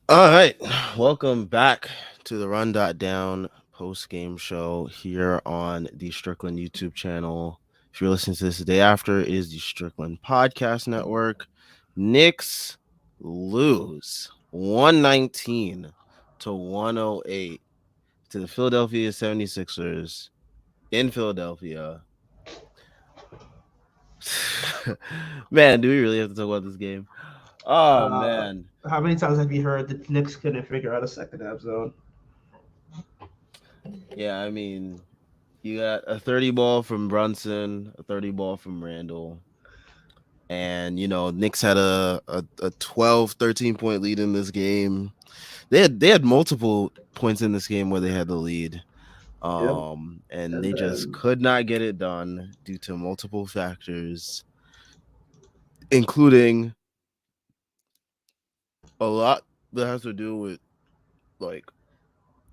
All right, welcome back to the Run.down post-game show here on the Strickland YouTube channel. If you're listening to this the day after, it is the Strickland Podcast Network. Knicks lose 119 to 108 to the Philadelphia 76ers in Philadelphia. Man, do we really have to talk about this game? Oh, Uh, man. how many times have you heard that the Knicks couldn't figure out a second half zone? Yeah, I mean, you got a 30 ball from Brunson, a 30 ball from Randall. And, Knicks had a 12, 13 point lead in this game. They had multiple points in this game where they had the lead. Yep. And And they just then, could not get it done due to multiple factors, including a lot that has to do with like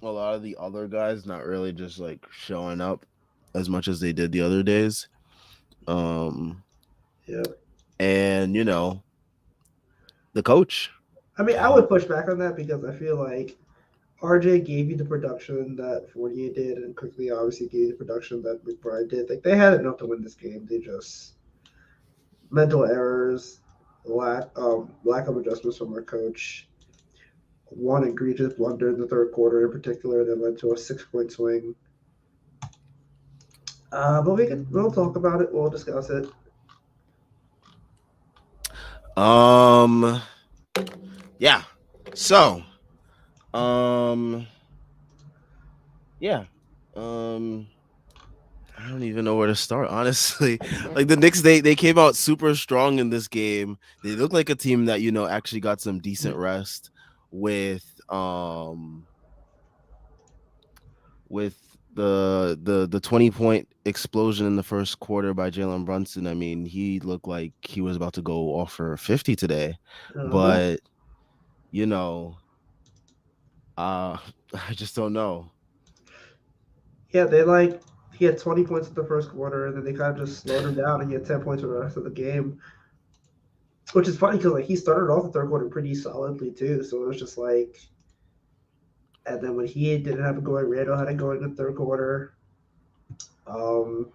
a lot of the other guys not really just like showing up as much as they did the other days. Um yep. and the coach. I would push back on that because I feel like RJ gave you the production that 48 did, and quickly obviously gave you the production that McBride did. Like they had enough to win this game. They just mental errors, lack of adjustments from our coach. One egregious blunder in the third quarter in particular that led to a 6 point swing. But we'll talk about it. We'll discuss it. Um yeah. So, um yeah. Um I don't even know where to start, honestly. Like the Knicks, they came out super strong in this game. They look like a team that, actually got some decent rest with with the 20-point explosion in the first quarter by Jalen Brunson. I mean, he looked like he was about to go off for 50 today. Uh-huh. But, you know, I just don't know. Yeah, they like he had 20 points in the first quarter, and then they kind of just slowed him down, and he had 10 points for the rest of the game. Which is funny because like he started off the third quarter pretty solidly too. So it was just like, and then when he didn't have it going, Randall had it going in the third quarter. Um,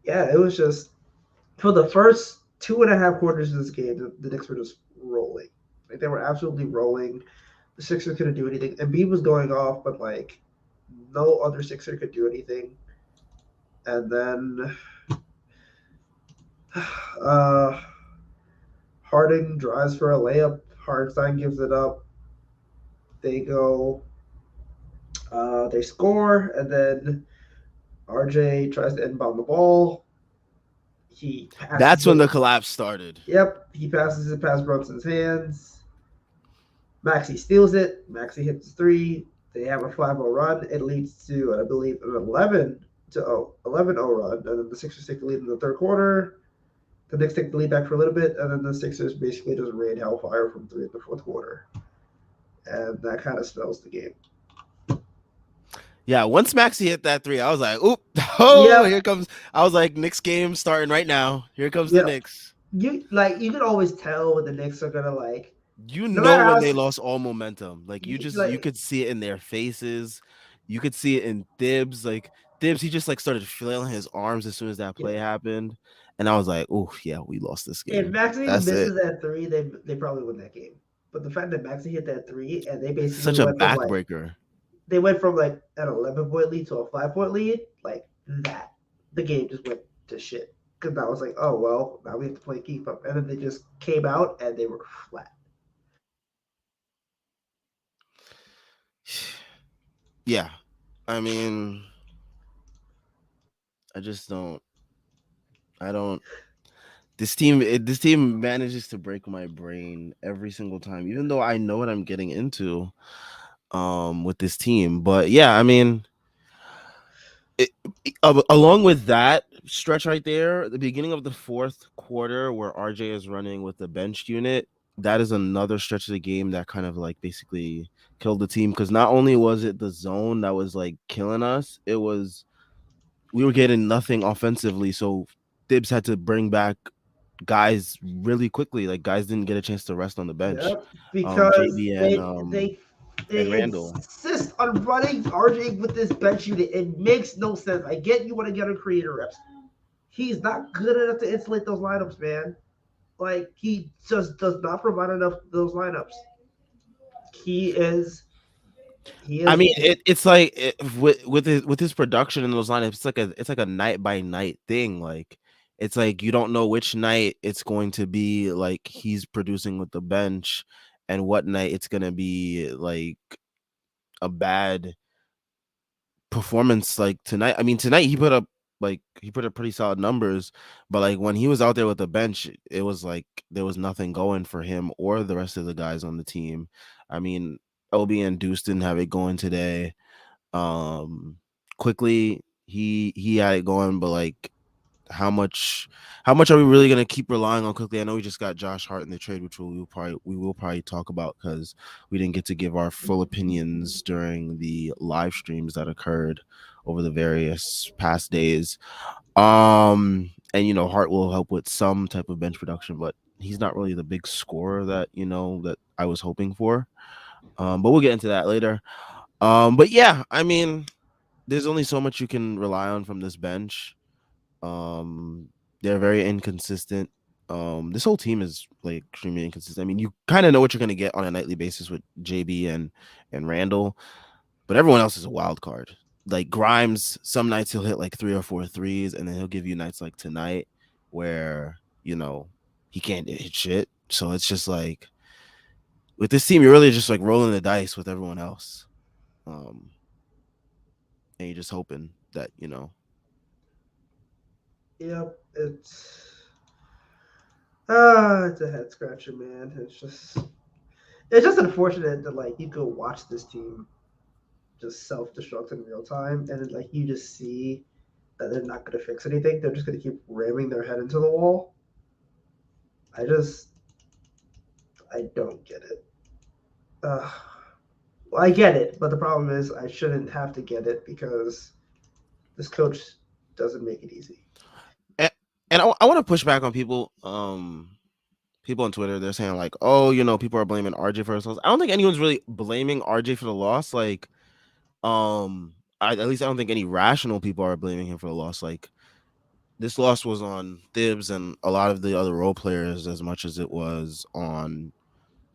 yeah, it was just for the first two and a half quarters of this game, the Knicks were just rolling. Like they were absolutely rolling. The Sixers couldn't do anything. Embiid was going off, but like no other Sixer could do anything. And then uh, Harding drives for a layup. Hardenstein gives it up. They go, they score, and then RJ tries to inbound the ball. He passes That's when it. the collapse started. Yep, he passes it past Brunson's hands. Maxi steals it. Maxi hits three. They have a 5-0 run. It leads to, I believe, an 11-0 run. And then the Sixers take the lead in the third quarter. The Knicks take the lead back for a little bit. And then the Sixers basically just rain hellfire from three in the fourth quarter. And that kind of spells the game. Yeah, once Maxi hit that three, I was like, "Oop! Oh, Yep, here comes." I was like, "Knicks game starting right now. Here comes the yep. Knicks." You can always tell when the Knicks are gonna like, You no know matter when how they lost all momentum. Like you like could see it in their faces. You could see it in Thibs. Like Thibs, he just like started flailing his arms as soon as that yeah. play happened, and I was like, "Oh yeah, we lost this If game. Maxi That's it." misses that three, they probably win that game. But the fact that Maxi hit that three and they basically Such a went from like backbreaker. an 11 point lead to a 5 point lead, like that, the game just went to shit. Because I was like, oh well, now we have to play keep up, and then they just came out and they were flat. Yeah, I mean, I just don't. I don't. This team manages to break my brain every single time, even though I know what I'm getting into with this team. But yeah, I mean, it, along with that stretch right there, the beginning of the fourth quarter where RJ is running with the benched unit, that is another stretch of the game that kind of like basically killed the team, because not only was it the zone that was like killing us, it was we were getting nothing offensively, so Dibs had to bring back guys really quickly. Like guys didn't get a chance to rest on the bench. Yep, because JB they and Randall. insist on running RJ with this bench unit. It makes no sense. I get you want to get him creator reps. He's not good enough to insulate those lineups, man. Like he just does not provide enough of those lineups. He is he I is mean, it's like with his production in those lineups, it's like a night by night thing. Like it's like you don't know which night it's going to be like he's producing with the bench, and what night it's gonna be like a bad performance. Like tonight, I mean, tonight he put up pretty solid numbers, but like when he was out there with the bench, it was like there was nothing going for him or the rest of the guys on the team. I mean, Obi and Deuce didn't have it going today. um Quickly he had it going, but like how much are we really going to keep relying on Quickly? I know we just got Josh Hart in the trade, which we will probably talk about because we didn't get to give our full opinions during the live streams that occurred over the various past days. And Hart will help with some type of bench production, but he's not really the big scorer that I was hoping for. But we'll get into that later. But yeah, I mean, there's only so much you can rely on from this bench. Um, they're very inconsistent. This whole team is like extremely inconsistent. I mean, you kind of know what you're gonna get on a nightly basis with JB and Randall, but everyone else is a wild card. Like Grimes, some nights he'll hit like three or four threes, and then he'll give you nights like tonight where he can't hit shit. So it's just like with this team, you're really just like rolling the dice with everyone else. Um, and you're just hoping that yep. It's a head scratcher, man. It's just unfortunate that like you go watch this team just self destruct in real time, and then like you just see that they're not going to fix anything. They're just going to keep ramming their head into the wall. I just I don't get it. Uh, well, I get it, but the problem is I shouldn't have to get it because this coach doesn't make it easy. and, and I want to push back on people on Twitter. They're saying like, oh, people are blaming RJ for his loss. I don't think anyone's really blaming RJ for the loss. Like, at least I don't think any rational people are blaming him for the loss. Like, this loss was on Thibs and a lot of the other role players as much as it was on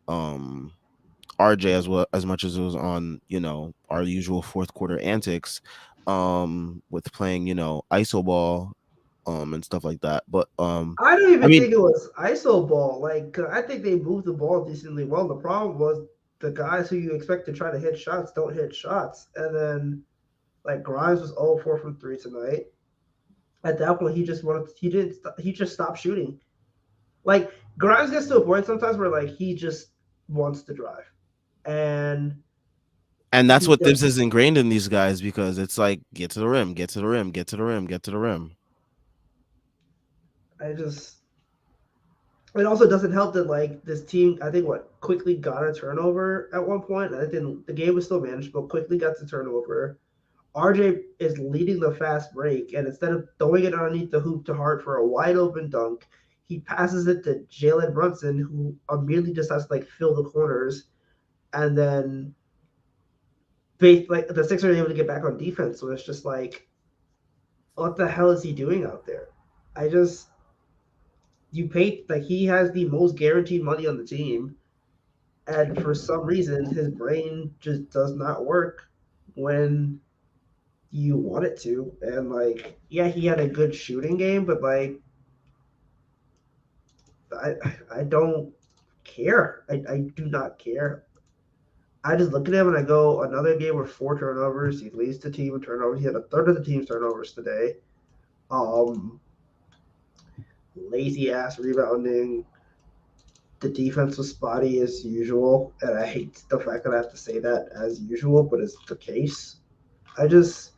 um RJ as much as it was on our usual fourth quarter antics, with playing iso ball, and stuff like that. But I don't I even mean, think it was ISO ball. Like I think they moved the ball decently well. The problem was the guys who you expect to try to hit shots don't hit shots, and then like Grimes was 0-4 from three tonight. At that point, he just stopped shooting. Like Grimes gets to a point sometimes where like he just wants to drive, and and that's he what does. Thibs is ingrained in these guys because it's like get to the rim, get to the rim, get to the rim, get to the rim. I just it also doesn't help that like this team, I think what quickly got a turnover at one point. I think the game was still manageable. Quickly got the turnover. RJ is leading the fast break, and instead of throwing it underneath the hoop to Hart for a wide open dunk, he passes it to Jalen Brunson, who immediately just has to like fill the corners, and then like the Sixers are able to get back on defense. So it's just like, what the hell is he doing out there? I just you pay like he has the most guaranteed money on the team, and for some reason his brain just does not work when you want it to. And like, yeah, he had a good shooting game, but like, I I don't care. I do not care. I just look at him and I go, another game with four turnovers. He leads the team in turnovers. He had a third of the team's turnovers today. Um, Lazy ass rebounding. The defense was spotty as usual, and I hate the fact that I have to say that as usual, but it's the case. I just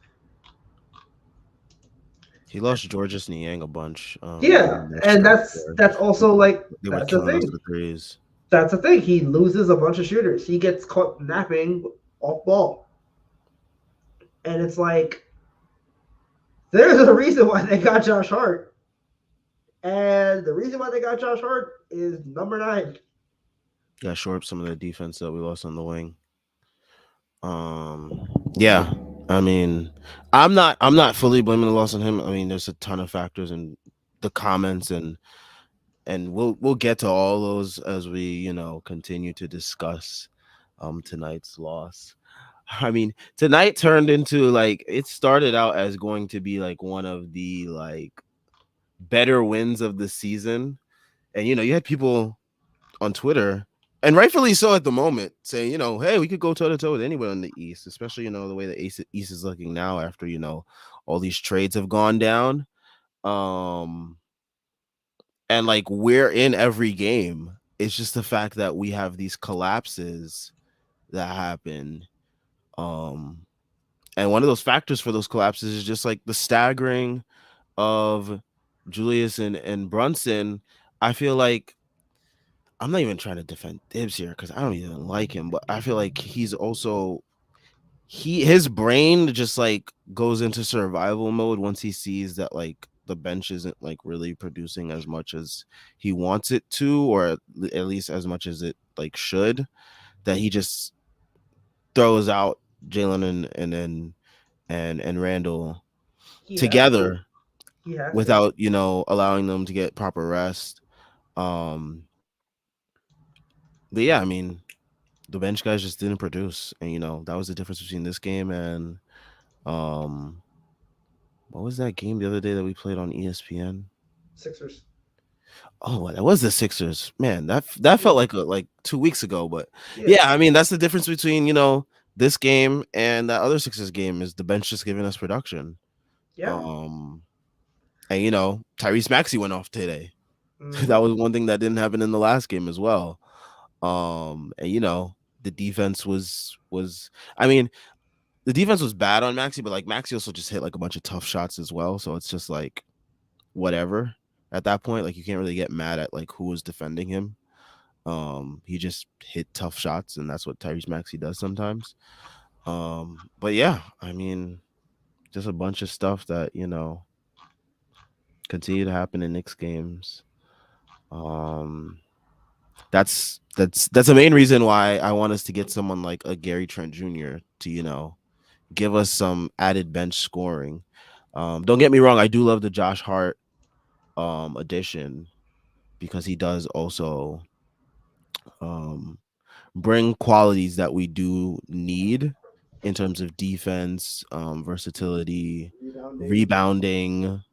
He lost Georges Niang a bunch yeah, during their and stretch that's where that's also like they were that's the killing us thing. with threes. That's the thing. He loses a bunch of shooters. He gets caught napping off ball, and it's like there's a reason why they got Josh Hart. And the reason why they got Josh Hart is number 9. Got short up some of the defense that we lost on the wing. Um, yeah, I mean, I'm not fully blaming the loss on him. I mean, there's a ton of factors in the comments, and we'll get to all those as we continue to discuss tonight's loss. I mean, tonight turned into like it started out as going to be like one of the like better wins of the season, and you had people on Twitter, and rightfully so at the moment, saying, hey, we could go toe to toe with anyone in the East, especially, the way the East is looking now after, all these trades have gone down. Um, and like we're in every game. It's just the fact that we have these collapses that happen. Um, and one of those factors for those collapses is just like the staggering of Julius and Brunson. I feel like I'm not even trying to defend Dibs here because I don't even like him, but I feel like he's also his brain just like goes into survival mode once he sees that like the bench isn't like really producing as much as he wants it to, or at least as much as it like should. That he just throws out Jalen and Randall He has to. together He has to. without allowing them to get proper rest. Um, but yeah, I mean, the bench guys just didn't produce, and that was the difference between this game and um what was that game the other day that we played on ESPN? Sixers. Oh, that was the Sixers. Man, that Yeah. felt like 2 weeks ago, but Yeah. yeah, I mean that's the difference between this game and that other Sixers game is the bench just giving us production. Yeah. Um, and Tyrese Maxey went off today. Mm-hmm. That was one thing that didn't happen in the last game as well. And the defense was I mean the defense was bad on Maxi, but like Maxi also just hit like a bunch of tough shots as well. So it's just like whatever at that point. Like you can't really get mad at like who was defending him. He just hit tough shots, and that's what Tyrese Maxey does sometimes. But yeah, I mean, just a bunch of stuff that continue to happen in Knicks games. Um, that's the main reason why I want us to get someone like a Gary Trent Jr. to give us some added bench scoring. Don't get me wrong, I do love the Josh Hart addition because he does also um bring qualities that we do need in terms of defense, versatility, Rebounding. rebounding.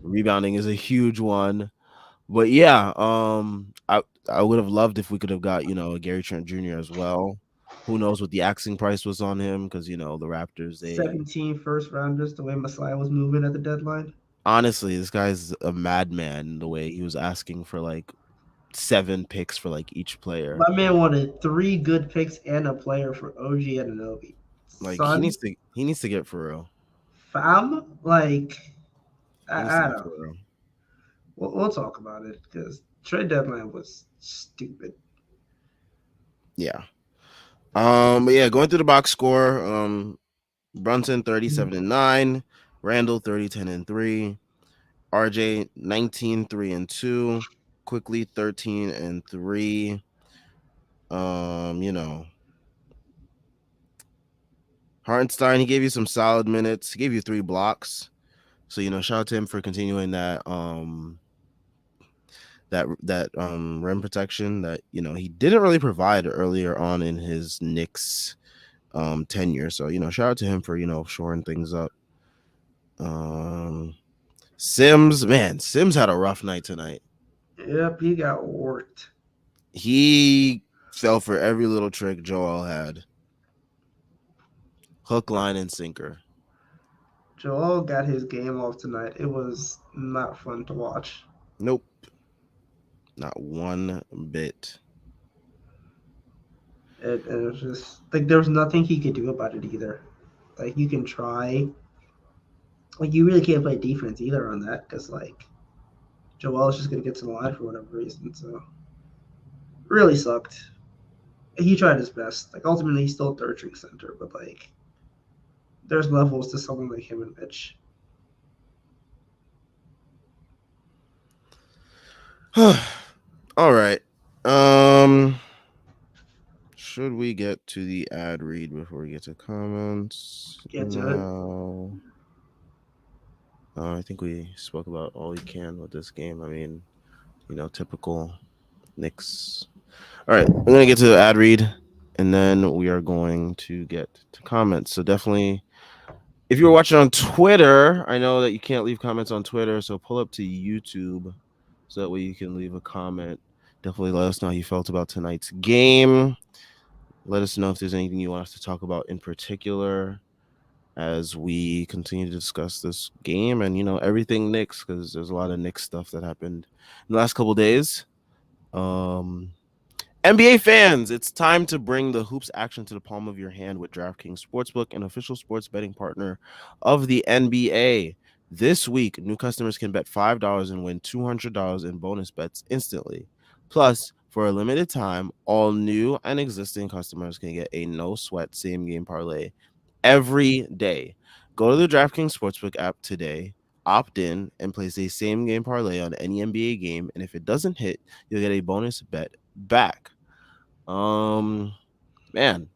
Rebounding is a huge one. But yeah, I would have loved if we could have got, a Gary Trent Jr. as well. Who knows what the asking price was on him because the Raptors, they 17 first rounders, the way Messiah was moving at the deadline. honestly, this guy's a madman the way he was asking for like 7 picks for like each player. My man wanted 3 good picks and a player for OG and Anobi. Like he Son, needs to he needs to get for real. fam, like, He needs to I get don't. for real. We'll talk about it because trade deadline was stupid. Yeah. But yeah, going through the box score, Brunson 37-9, Randall 30-10-3, RJ 19-3-2, quickly 13-3. Um, you know, Hartenstein, he gave you some solid minutes. He gave you 3 blocks. So, shout out to him for continuing that rim protection that, he didn't really provide earlier on in his Knicks tenure. So, shout out to him for, shoring things up. Um Sims, man, Sims had a rough night tonight. Yep, he got worked. He fell for every little trick Joel had. Hook, line, and sinker. Joel got his game off tonight. It was not fun to watch. Nope, not one bit. It was just like there was nothing he could do about it either. Like you can try, like you really can't play defense either on that because like Joel's just gonna get to the line for whatever reason. So really sucked. He tried his best. Like ultimately, he's still third string center, but like there's levels to someone like him and Mitch. All right. Um, should we get to the ad read before we get to comments? Get to it. No. I think we spoke about all we can with this game. I mean, typical Knicks. All right, we're gonna get to the ad read, and then we are going to get to comments. So definitely, if you're watching on Twitter, I know that you can't leave comments on Twitter, so pull up to YouTube so that way you can leave a comment. Definitely let us know how you felt about tonight's game. Let us know if there's anything you want us to talk about in particular as we continue to discuss this game and everything Knicks, because there's a lot of Knicks stuff that happened in the last couple days. Um, NBA fans, it's time to bring the hoops action to the palm of your hand with DraftKings Sportsbook, an official sports betting partner of the NBA. This week, new customers can bet $5 and win $200 in bonus bets instantly. Plus, for a limited time, all new and existing customers can get a no sweat same game parlay every day. Go to the DraftKings Sportsbook app today, opt in, and place a same game parlay on any NBA game. And if it doesn't hit, you'll get a bonus bet back. Um, Man,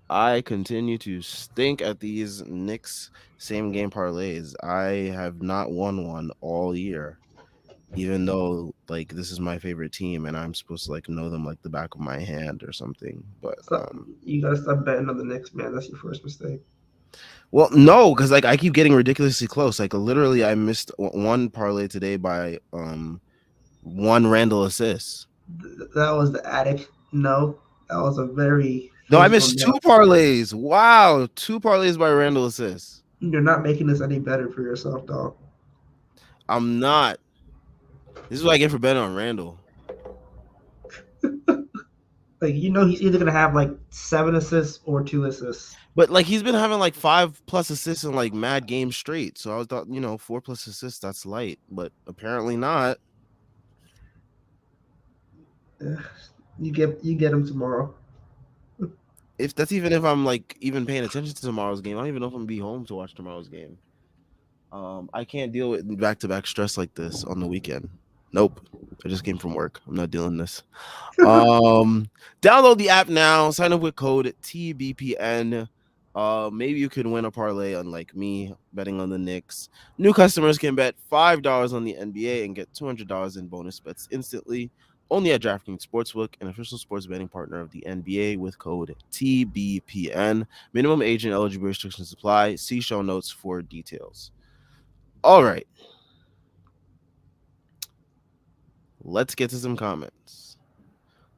I continue to stink at these Knicks same game parlays. I have not won one all year, even though like this is my favorite team and I'm supposed to like know them like the back of my hand or something. But Stop. You gotta stop betting on the Knicks, man. That's your first mistake. well, no, because like I keep getting ridiculously close. Like literally, I missed one parlay today by one Randall assist. That was the attic. No, that was a very No, I physical missed two no. parlays. Wow, two parlays by Randall assists. You're not making this any better for yourself, dog. I'm not. This is what I get for betting on Randall. Like he's either gonna have like 7 assists or 2 assists. But like he's been having like 5+ assists in like mad games straight. So I thought, 4+ assists, that's light, but apparently not. You get him tomorrow. If that's even if I'm like even paying attention to tomorrow's game. I don't even know if I'm gonna be home to watch tomorrow's game. I can't deal with back to back stress like this on the weekend. Nope. I just came from work. I'm not dealing this. Download the app now. Sign up with code TBPN. Maybe you could win a parlay, unlike me betting on the Knicks. New customers can bet $5 on the NBA and get $200 in bonus bets instantly. Only at DraftKings Sportsbook, an official sports betting partner of the NBA, with code TBPN. Minimum age and eligibility restrictions apply. See show notes for details. All right, let's get to some comments.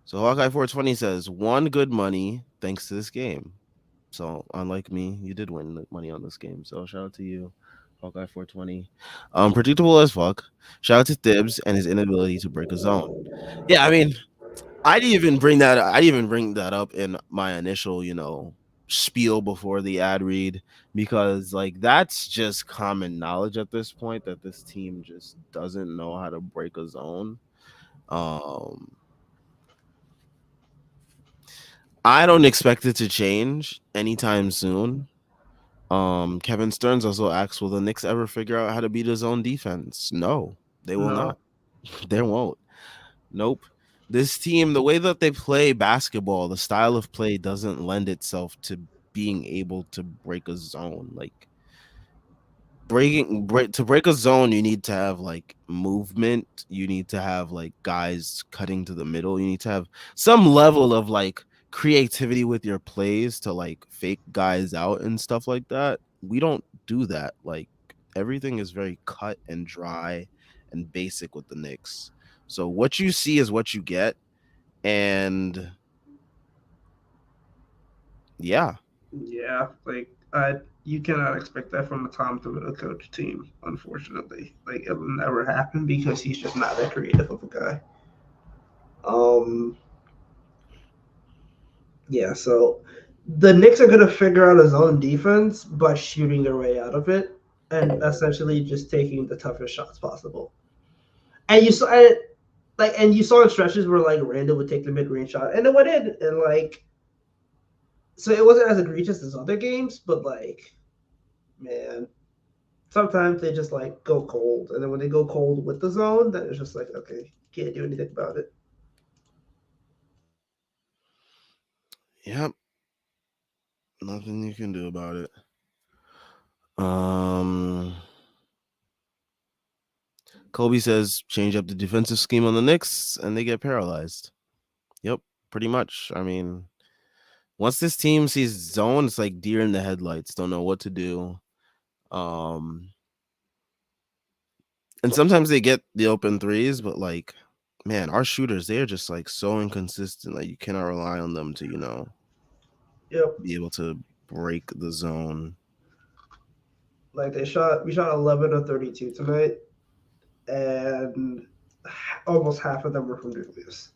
So Hawkeye 420 says, "One good money thanks to this game." So unlike me, you did win the money on this game. So shout out to you, Hawkeye 420. Predictable as fuck. Shout out to Thibs and his inability to break a zone. Yeah, I mean, I didn't even bring that. I didn't even bring that up in my initial, spiel before the ad read, because like that's just common knowledge at this point that this team just doesn't know how to break a zone. Um, I don't expect it to change anytime soon. Kevin Stearns also asks, will the Knicks ever figure out how to beat his own defense? No, they will not. No. They won't. Nope. This team, the way that they play basketball, the style of play doesn't lend itself to being able to break a zone. Like to break a zone, you need to have like movement, you need to have like guys cutting to the middle, you need to have some level of like creativity with your plays to like fake guys out and stuff like that. We don't do that. Like everything is very cut and dry and basic with the Knicks. So what you see is what you get. And yeah. Yeah, you cannot expect that from a Tom Thibodeau coach team. Unfortunately, it will never happen because he's just not that creative of a guy. Um, yeah, so the Knicks are gonna figure out his own defense by shooting their way out of it and essentially just taking the toughest shots possible. And you saw in stretches where Randall would take the mid range shot and it went in, and so it wasn't as egregious as other games, but man, sometimes they just go cold, and then when they go cold with the zone, then it's just okay, Can't do anything about it. Yep, nothing you can do about it. Um, Kobe says change up the defensive scheme on the Knicks and they get paralyzed. Yep, pretty much. I mean, once this team sees zone, it's like deer in the headlights. Don't know what to do. Um, and sometimes they get the open threes, but like, man, our shooters, they're just like so inconsistent. Like you cannot rely on them to, Yep. be able to break the zone. Like we shot 11 of 32 tonight, and almost half of them were from nucleus,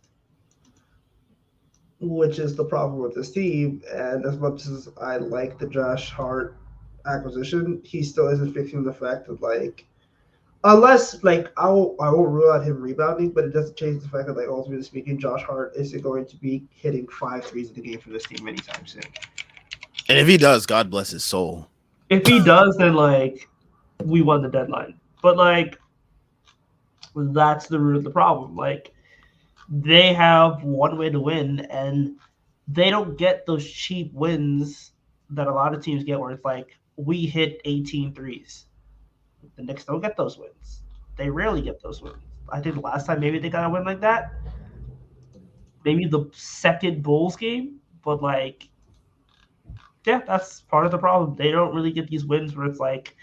which is the problem with this team. And as much as I like the Josh Hart acquisition, he still isn't fixing the fact that like unless like I won't rule out him rebounding, but it doesn't change the fact that like ultimately speaking, Josh Hart isn't going to be hitting 5 threes in the game for this team anytime soon. And if he does, God bless his soul. If he does, then like we won the deadline. But like that's the root of the problem. Like they have one way to win, and they don't get those cheap wins that a lot of teams get, where it's like we hit 18 threes. The Knicks don't get those wins. They rarely get those wins. I think the last time maybe they got a win like that, maybe the second Bulls game, but like, yeah, that's part of the problem. They don't really get these wins where it's like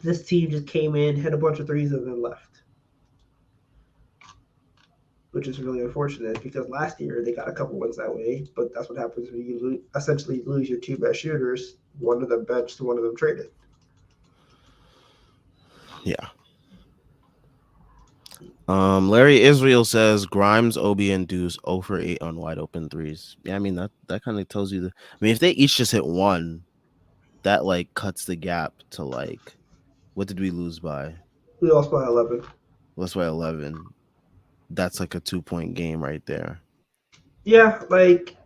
This team just came in, hit a bunch of threes, and then left, which is really unfortunate because last year they got a couple wins that way. But that's what happens when you essentially lose your two best shooters, one of them benched, one of them traded. Yeah. Larry Israel says Grimes, Obi, and Deuce 0 for 8 on wide open threes. Yeah, I mean that kind of tells you I mean, if they each just hit one, that like cuts the gap to like what did we lose by? We lost by 11. Let's by 11. That's like a 2-point game right there. Yeah, like,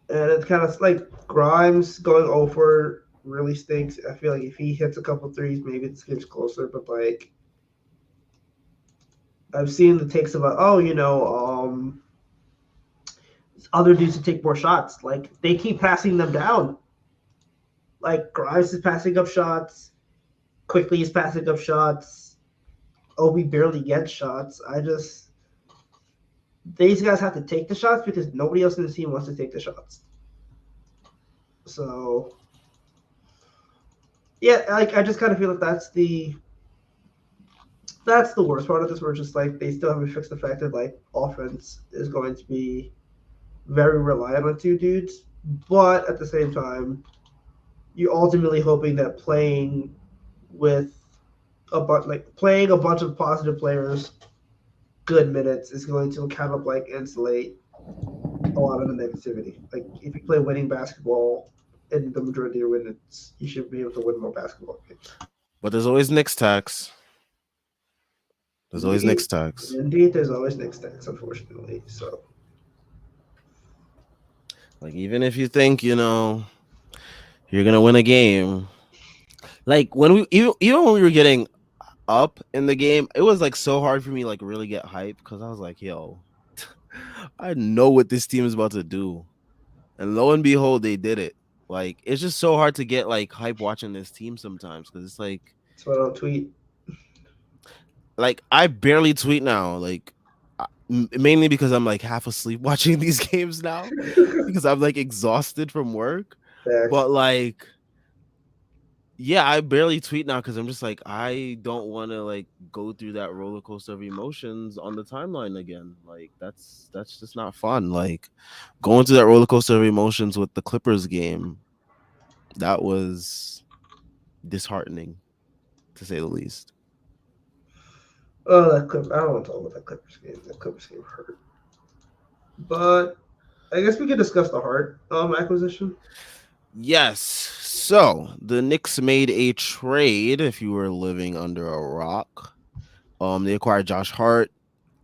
and it's kind of like Grimes going over really stinks. I feel like if he hits a couple threes, maybe this game's closer. But like, I've seen the takes about, other dudes to take more shots. Like they keep passing them down. Like Grimes is passing up shots. Quickly is passing up shots. Obi barely gets shots. These guys have to take the shots because nobody else in the team wants to take the shots. So yeah, like I just kind of feel like that's the worst part of this. Where just like they still haven't fixed the fact that like offense is going to be very reliant on two dudes, but at the same time, you're ultimately hoping that with playing a bunch of positive players good minutes is going to kind of like insulate a lot of the negativity. Like if you play winning basketball in the majority of your minutes, you should be able to win more basketball games. But there's always Knicks tax. There's always Indeed, Knicks tax. indeed, there's always next tax, unfortunately. So Like even if you think, you're gonna win a game. Like when even when we were getting up in the game, it was like so hard for me like really get hype because I was like, yo, I know what this team is about to do. And lo and behold, they did it. Like it's just so hard to get like hype watching this team sometimes because it's that's why I don't tweet. like I barely tweet now. Like mainly because I'm like half asleep watching these games now because I'm like exhausted from work. Facts. But like yeah, I barely tweet now because I'm just like I don't want to like go through that roller coaster of emotions on the timeline again. Like that's just not fun. Like going through that roller coaster of emotions with the Clippers game, that was disheartening to say the least. Oh, that clip. I don't want to talk about that Clippers game. That Clippers game hurt. But I guess we could discuss the Hart acquisition. Yes. So the Knicks made a trade. If you were living under a rock, they acquired Josh Hart.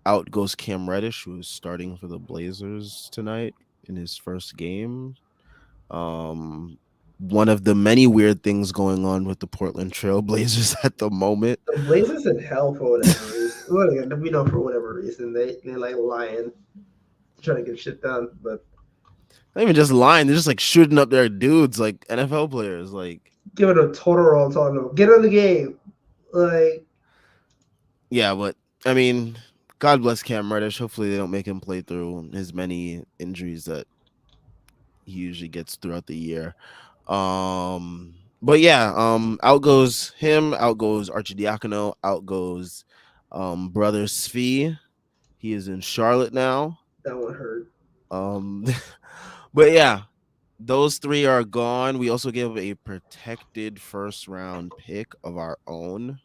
Out goes Cam Reddish, who is starting for the Blazers tonight in his first game. Um, One of the many weird things going on with the Portland Trail Blazers at the moment. The Blazers in hell for whatever reason. Well, again, we know for whatever reason they like lying, trying to get shit done. But Not even just lying; they're just like shooting up their dudes, like NFL players. Like, give it a total roll, telling them get in the game. Like yeah, but I mean, God bless Cam Reddish. Hopefully, they don't make him play through his many injuries that he usually gets throughout the year. But yeah, out goes him, out goes Archidiakono, out goes brother Svi. He is in Charlotte now. that one hurt. Um but yeah, those three are gone. We also gave a protected first round pick of our own.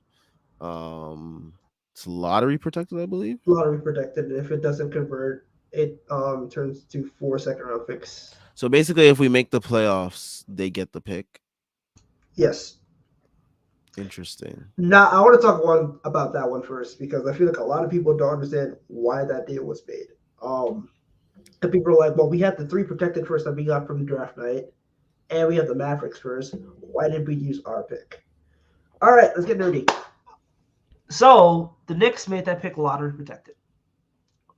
It's lottery protected, I believe. Lottery protected. If it doesn't convert, it turns to 4 second round picks. So basically if we make the playoffs, they get the pick. Yes. Interesting. Now I want to talk one about that one first because I feel like a lot of people don't understand why that deal was made. And people are like, "Well, we had the 3 protected first that we got from draft night, and we have the Mavericks first. Why didn't we use our pick?" All right, let's get nerdy. So the Knicks made that pick lottery protected.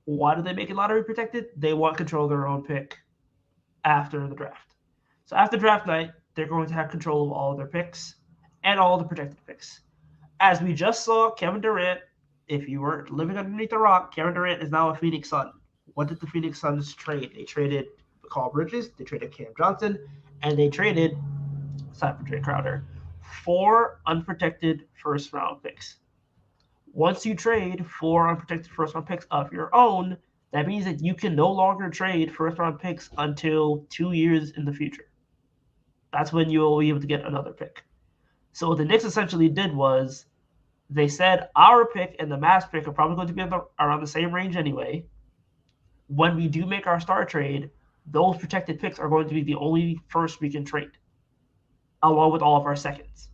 Why do they make it lottery protected? They want control of their own pick after the draft. So after draft night, they're going to have control of all of their picks and all the protected picks. As we just saw, Kevin Durant, if you were living underneath a rock, Kevin Durant is now a Phoenix Sun. What did the Phoenix Suns trade? They traded Carl Bridges, they traded Cam Johnson, and they traded, aside from Jay Crowder, 4 unprotected first round picks. Once you trade 4 unprotected first round picks of your own, that means that you can no longer trade first round picks until 2 years in the future. That's when you will be able to get another pick. So what the Knicks essentially did was they said our pick and the Mavs pick are probably going to be around the same range anyway. When we do make our star trade, those protected picks are going to be the only first we can trade, along with all of our seconds.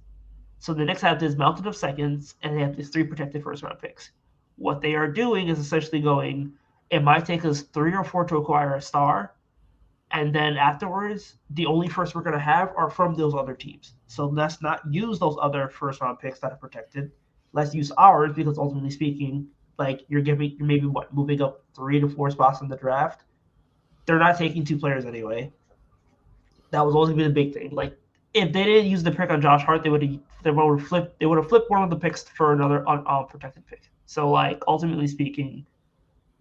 So the Knicks have this mountain of seconds, and they have these 3 protected first round picks. What they are doing is essentially going, it might take us 3 or 4 to acquire a star, and then afterwards, the only first we're going to have are from those other teams. So let's not use those other first round picks that are protected. Let's use ours because ultimately speaking, like you're maybe moving up 3 to 4 spots in the draft. They're not taking 2 players anyway. That was always gonna be the big thing. Like if they didn't use the pick on Josh Hart, they would have flipped one of the picks for another unprotected pick. So like ultimately speaking,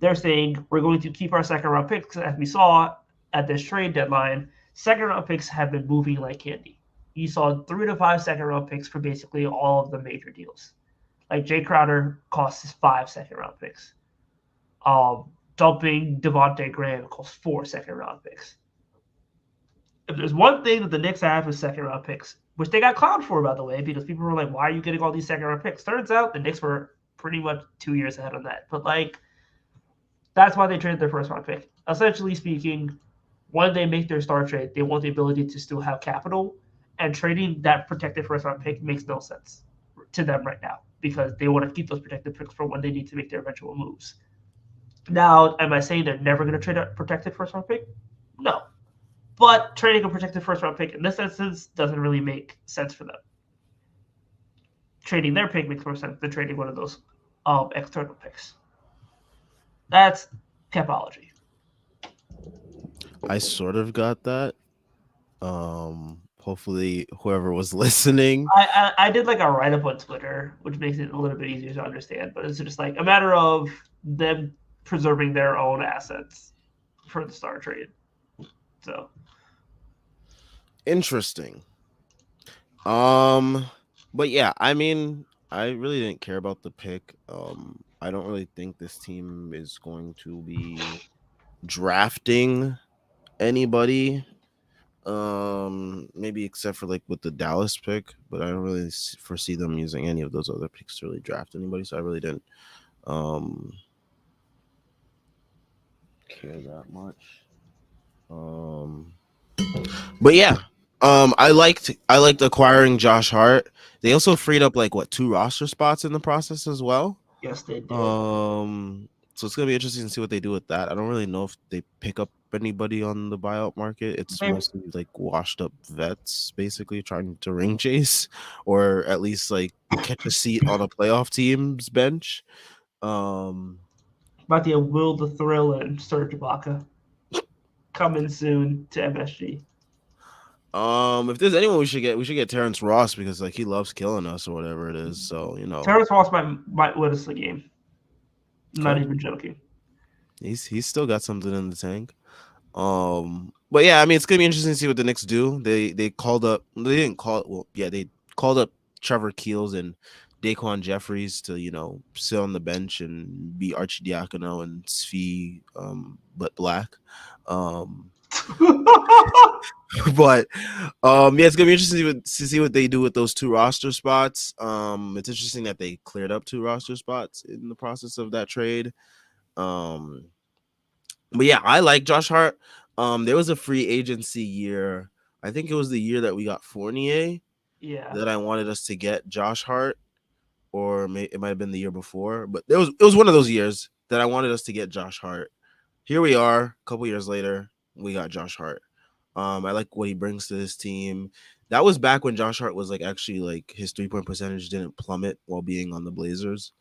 they're saying we're going to keep our second round picks as we saw at this trade deadline. Second round picks have been moving like candy. You saw 3 to 5 second round picks for basically all of the major deals. Like Jay Crowder costs 5 second round picks. Dumping Devontae Graham costs 4 second round picks. If there's one thing that the Knicks have is second round picks, which they got clowned for, by the way, because people were like, why are you getting all these second round picks? Turns out the Knicks were pretty much 2 years ahead on that. But like, that's why they traded their first round pick. Essentially speaking, when they make their star trade, they want the ability to still have capital, and trading that protected first round pick makes no sense to them right now because they want to keep those protected picks for when they need to make their eventual moves. Now, am I saying they're never going to trade a protected first round pick? No. But trading a protected first round pick in this instance doesn't really make sense for them. Trading their pick makes more sense than trading one of those external picks. That's capology. I sort of got that. Hopefully whoever was listening. I did like a write up on Twitter, which makes it a little bit easier to understand. But it's just like a matter of them preserving their own assets for the star trade. So Interesting. But yeah, I mean, I really didn't care about the pick. I don't really think this team is going to be drafting anybody. Maybe except for like with the Dallas pick, but I don't really foresee them using any of those other picks to really draft anybody. So I really didn't care that much. But yeah, I liked acquiring Josh Hart. They also freed up like what 2 roster spots in the process as well. yes, they did. So it's gonna be interesting to see what they do with that. I don't really know if they pick up anybody on the buyout market. It's mostly like washed up vets basically trying to ring chase or at least like catch a seat on a playoff team's bench. Um, About the Will the Thrill and Serge Ibaka coming soon to MSG. if there's anyone we should get Terrence Ross because like he loves killing us or whatever it is. So Terrence Ross might win us the game. Not could even joking. he's still got something in the tank. But yeah, I mean, it's gonna be interesting to see what the Knicks do. They called up. They didn't call. Well, yeah, they called up Trevor Keels and Daquan Jeffries to sit on the bench and be Archidiakono and Svi, but black. Um, but yeah, it's gonna be interesting to see what they do with those two roster spots. It's interesting that they cleared up two roster spots in the process of that trade. Um, but yeah, I like Josh Hart. There was a free agency year. I think it was the year that we got Fournier Yeah. that I wanted us to get Josh Hart, or it might have been the year before. But it was one of those years that I wanted us to get Josh Hart. Here we are, a couple years later, we got Josh Hart. I like what he brings to this team. That was back when Josh Hart was like actually like his 3-point percentage didn't plummet while being on the Blazers.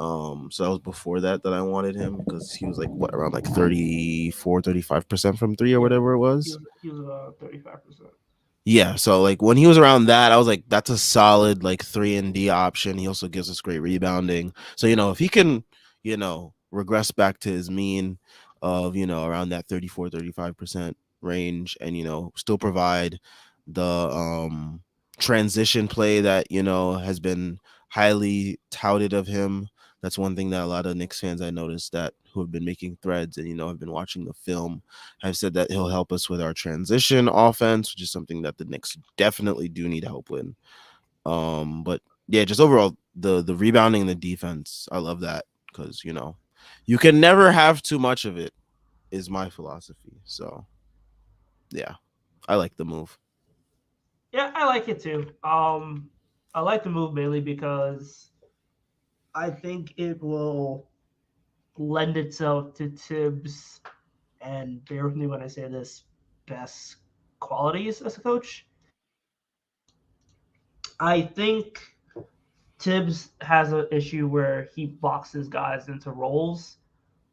So that was before that I wanted him because he was like what around like 34-35% from three or Yeah. whatever it He was. was he was 35%. Yeah, so like when he was around that, I was like, that's a solid like 3 and D option. He also gives us great rebounding. So if he can, regress back to his mean of around that 34-35% range, and still provide the transition play that has been highly touted of him. That's one thing that a lot of Knicks fans I noticed that who have been making threads and have been watching the film have said that he'll help us with our transition offense, which is something that the Knicks definitely do need help with. But yeah, just overall the rebounding and the defense, I love that because you can never have too much of it is my philosophy. So yeah, I like the move. Yeah, I like it too. I like the move mainly because I think it will lend itself to Tibbs, and bear with me when I say this, best qualities as a coach. I think Tibbs has an issue where he boxes guys into roles,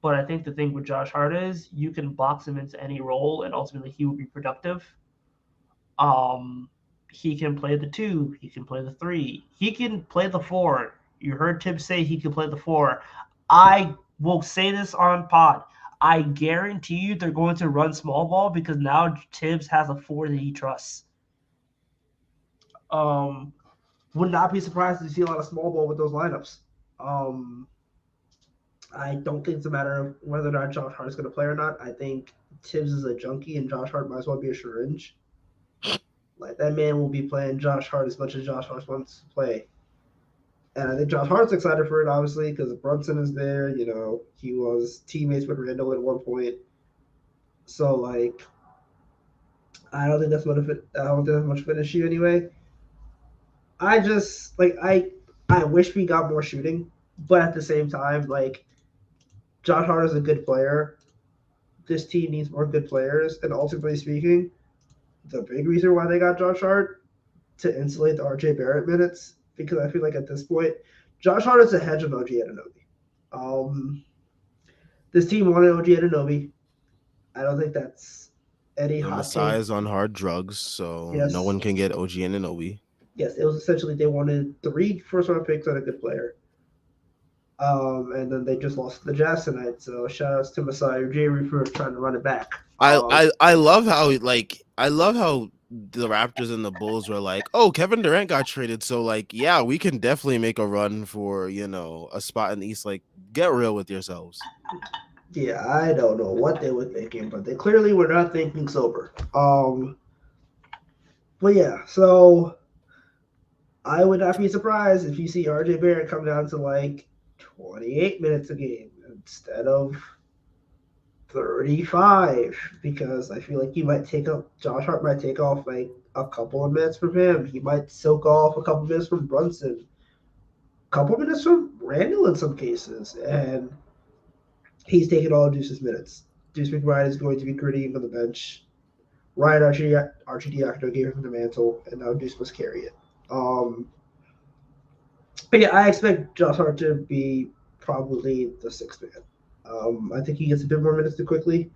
but I think the thing with Josh Hart is you can box him into any role, and ultimately he will be productive. Um, he can play the two, he can play the three, he can play the four. You heard Tibbs say he can play the four. I will say this on pod. I guarantee you they're going to run small ball because now Tibbs has a four that he trusts. Um, Would not be surprised to see a lot of small ball with those lineups. Um, I don't think it's a matter of whether or not Josh Hart is going to play or not. I think Tibbs is a junkie, and Josh Hart might as well be a syringe. Like that man will be playing Josh Hart as much as Josh Hart wants to play. And I think Josh Hart's excited for it, obviously, because Brunson is there. He was teammates with Randall at one point. So like, I don't think that's much of it. I don't think that's much of an issue anyway. I just like I wish we got more shooting, but at the same time, like Josh Hart is a good player. This team needs more good players, and ultimately speaking, the big reason why they got Josh Hart to insulate the RJ Barrett minutes, because I feel like at this point, Josh Hart is a hedge on OG Anunoby. Um, this team wanted OG Anunoby. I don't think that's any hot Masai take. is on hard drugs, so no Yes, one can get OG and Anobi. yes, it was essentially they wanted 3 first-round picks on a good player. And then they just lost to the Jazz tonight. So shout outs to Masai Ujiri for trying to run it back. I love how I love how the Raptors and the Bulls were like, oh, Kevin Durant got traded, so like yeah, we can definitely make a run for a spot in the East. Like, get real with yourselves. Yeah, I don't know what they were thinking, but they clearly were not thinking sober. But yeah, so I would not be surprised if you see RJ Barrett come down to like 28 minutes a game instead of 35, because I feel like he might take up Josh Hart might take off like a couple of minutes from him. He might soak off a couple of minutes from Brunson, a couple of minutes from Randall in some cases, and he's taking all of Deuce's minutes. Deuce McBride is going to be gritty on the bench. Ryan Archidiakono gave him the mantle, and now Deuce must carry it. But yeah, I expect Josh Hart to be probably the sixth man. I think he gets a bit more minutes too quickly,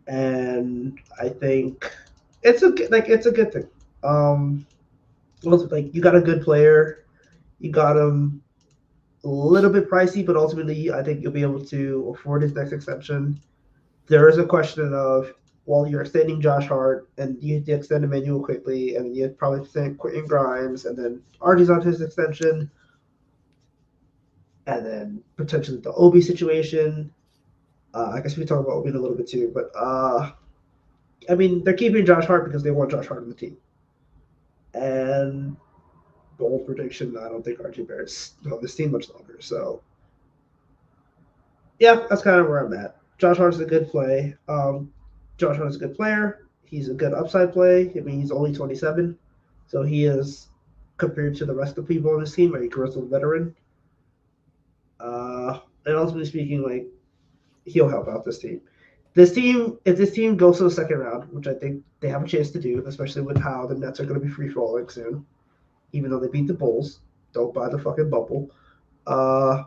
and I think it's a good thing. Um, also, like you got a good player, you got him a little bit pricey, but ultimately I think you'll be able to afford his next extension. There is a question of, well, you're extending Josh Hart, and you extend Emmanuel quickly, and you probably extend Quentin Grimes, and then Artie's on his extension, and then potentially the Obi situation. I guess we can talk about Obi in a little bit too, but I mean, they're keeping Josh Hart because they want Josh Hart on the team. And bold prediction, I don't think RJ Barrett's on this team much longer. So yeah, that's kind of where I'm at. Josh Hart's a good play. Josh Hart's a good player. He's a good upside play. I mean, he's only 27, so he is compared to the rest of the people on this team, a aggressive veteran. And ultimately speaking, like he'll help out this team. If this team goes to the second round, which I think they have a chance to do, especially with how the Nets are going to be free falling soon, even though they beat the Bulls, don't buy the fucking bubble. Uh,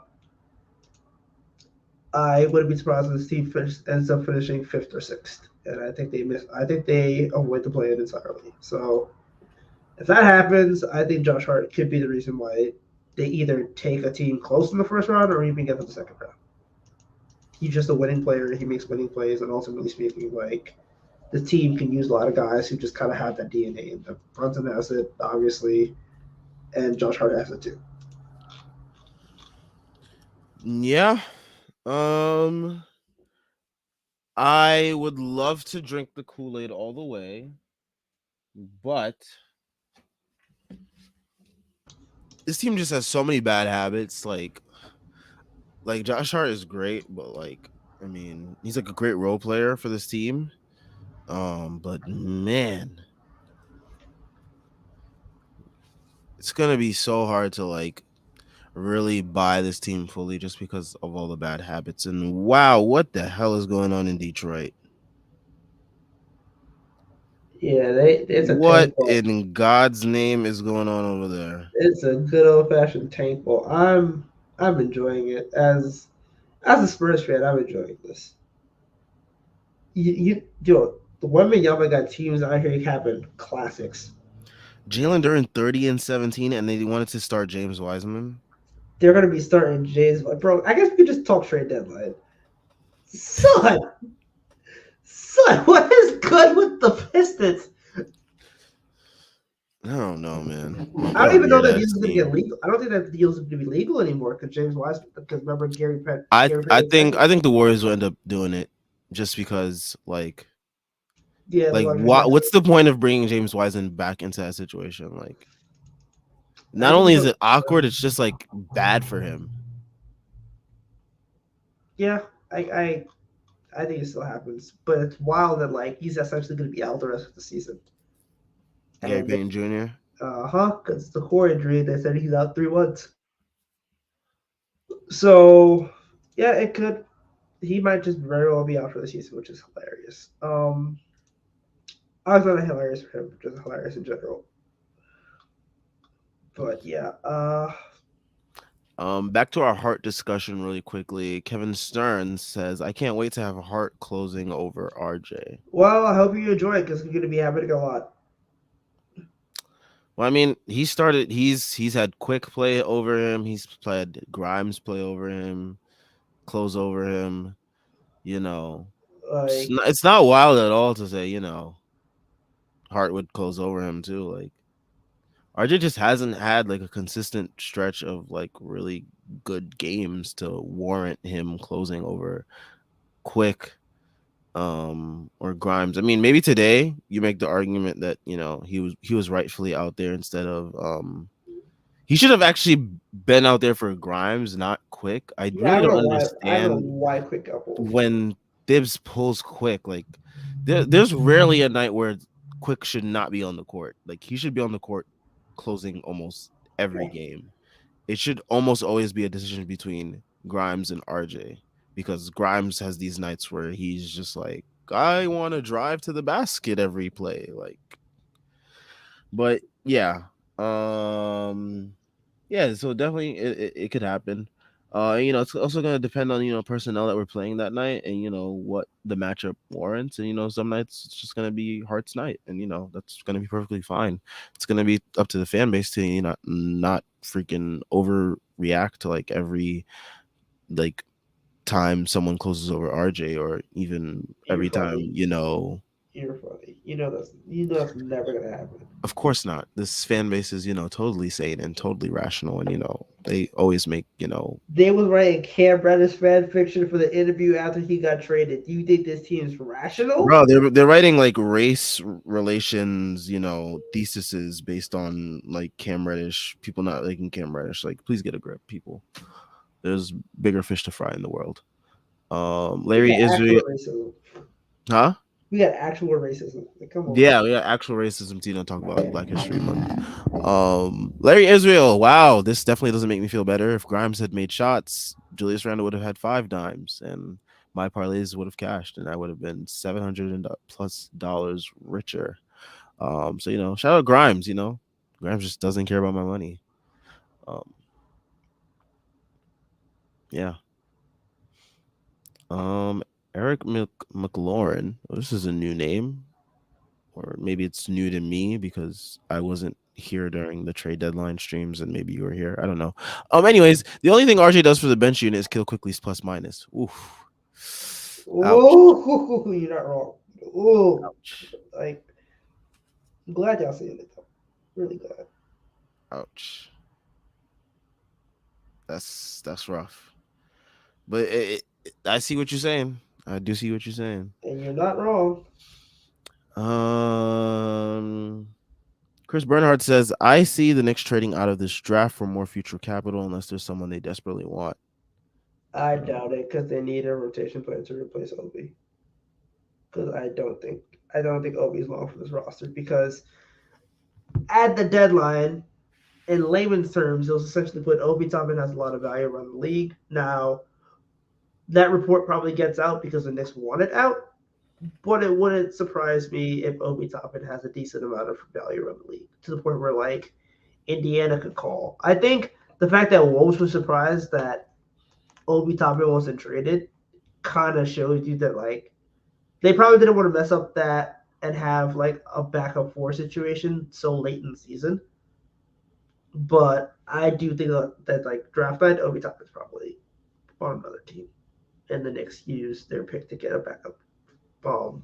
I wouldn't be surprised if this team ends up finishing fifth or sixth, and I think they miss. I think they avoid the play-in entirely. So if that happens, I think Josh Hart could be the reason why they either take a team close in the first round or even get to the second round. He's just a winning player. He makes winning plays, and ultimately speaking, like the team can use a lot of guys who just kind of have that DNA. And Brunson has it, obviously, and Josh Hart has it too. Yeah. Um, I would love to drink the Kool-Aid all the way, but this team just has so many bad habits. Like Josh Hart is great, but like I mean, he's like a great role player for this team. But man, it's gonna be so hard to like really buy this team fully just because of all the bad habits. And wow, what the hell is going on in Detroit? Yeah, it's a What tank ball. in God's name is going on over there? It's a good old fashioned tank ball. I'm enjoying it as a Spurs fan. I'm enjoying this. Yo, the Wembanyama got teams out here having classics. Jalen Duren 30 and 17, and they wanted to start James Wiseman. They're gonna be starting Jays, bro. I guess we could just talk trade deadline. Son, son, what is good with the Pistons? I don't know, man. I What don't a even know weird that ass deal is going to get team. legal. I don't think that deal is going to be legal anymore because James Wiseman. Because remember I Gary I Payton think said, I think the Warriors will end up doing it just because yeah, they want to trade what him. what's the point of bringing James Wiseman back into that situation? Like I not think only it's is a, it awkward, it's just like bad for him. yeah. I think it still happens, but it's wild that like he's essentially going to be out the rest of the season. Gary And Payton Jr. because the core injury, they said he's out 3 months. So yeah, it could. He might just very well be out for the season, which is hilarious. I was not hilarious for him, just hilarious in general. But yeah, Back to our Hart discussion really quickly. Kevin Stearns says, "I can't wait to have a Hart closing over RJ." well, I hope you enjoy it because it's going to be happening a lot. Well, I mean, he started. He's had quick play over him. He's played Grimes play over him, close over him. You know, Like, it's not wild at all to say Hart would close over him too. Like RJ just hasn't had like a consistent stretch of like really good games to warrant him closing over quick or Grimes. I mean, maybe today you make the argument that, he was rightfully out there instead of he should have actually been out there for Grimes, not Quick. I yeah, I really don't don't know why. I don't know understand why quick got pulled. when Dibs pulls Quick. Like there's rarely a night where Quick should not be on the court. Like he should be on the court closing almost every game. It should almost always be a decision between Grimes and RJ because Grimes has these nights where he's just like, I want to drive to the basket every play. Like, but yeah, yeah. So definitely it could happen. It's also gonna depend on personnel that we're playing that night, and what the matchup warrants. And some nights it's just gonna be Hearts night, and that's gonna be perfectly fine. It's gonna be up to the fan base to not freaking overreact to like every like time someone closes over RJ, or even You're every time funny. You're funny. That's never gonna happen. Of course not. This fan base is totally sane and totally rational, and they always make They was writing Cam Reddish fan fiction for the interview after he got traded. Do you think this team is rational? bro, they're writing like race relations, theses based on like Cam Reddish, people not liking Cam Reddish. Like, please get a grip, people. There's bigger fish to fry in the world. We Larry got actual Israel, racism. huh? We got actual racism. Like, come on. Yeah, we got actual racism to talk about Black History Month. Larry Israel, wow, this definitely doesn't make me feel better. If Grimes had made shots, Julius Randle would have had 5 dimes, and my parlays would have cashed, and I would have been $700+ richer. So shout out Grimes. Grimes just doesn't care about my money. Um, yeah. Um, Eric McLaurin. Oh, this is a new name, or maybe it's new to me because I wasn't here during the trade deadline streams, and maybe you were here. I don't know. Anyways, the only thing RJ does for the bench unit is kill quickly's plus minus. Oof. Ouch. Oh, you're not wrong. Oh, Ouch. like, I'm glad y'all seeing it though. Really glad. Ouch. That's rough. But I see what you're saying. I do see what you're saying. And you're not wrong. Um, Chris Bernhardt says, I see the Knicks trading out of this draft for more future capital unless there's someone they desperately want. I doubt it because they need a rotation player to replace Obi. Because I don't think Obi's long for this roster because at the deadline, in layman's terms, it was essentially put Obi Toppin has a lot of value around the league. Now, that report probably gets out because the Knicks want it out, but it wouldn't surprise me if Obi Toppin has a decent amount of value around the league to the point where, like, Indiana could call. I think the fact that Wolves was surprised that Obi Toppin wasn't traded kind of shows you that, like, they probably didn't want to mess up that and have, like, a backup four situation so late in the season. But I do think that like draft night, Obi Toppin's probably on another team, and the Knicks use their pick to get a backup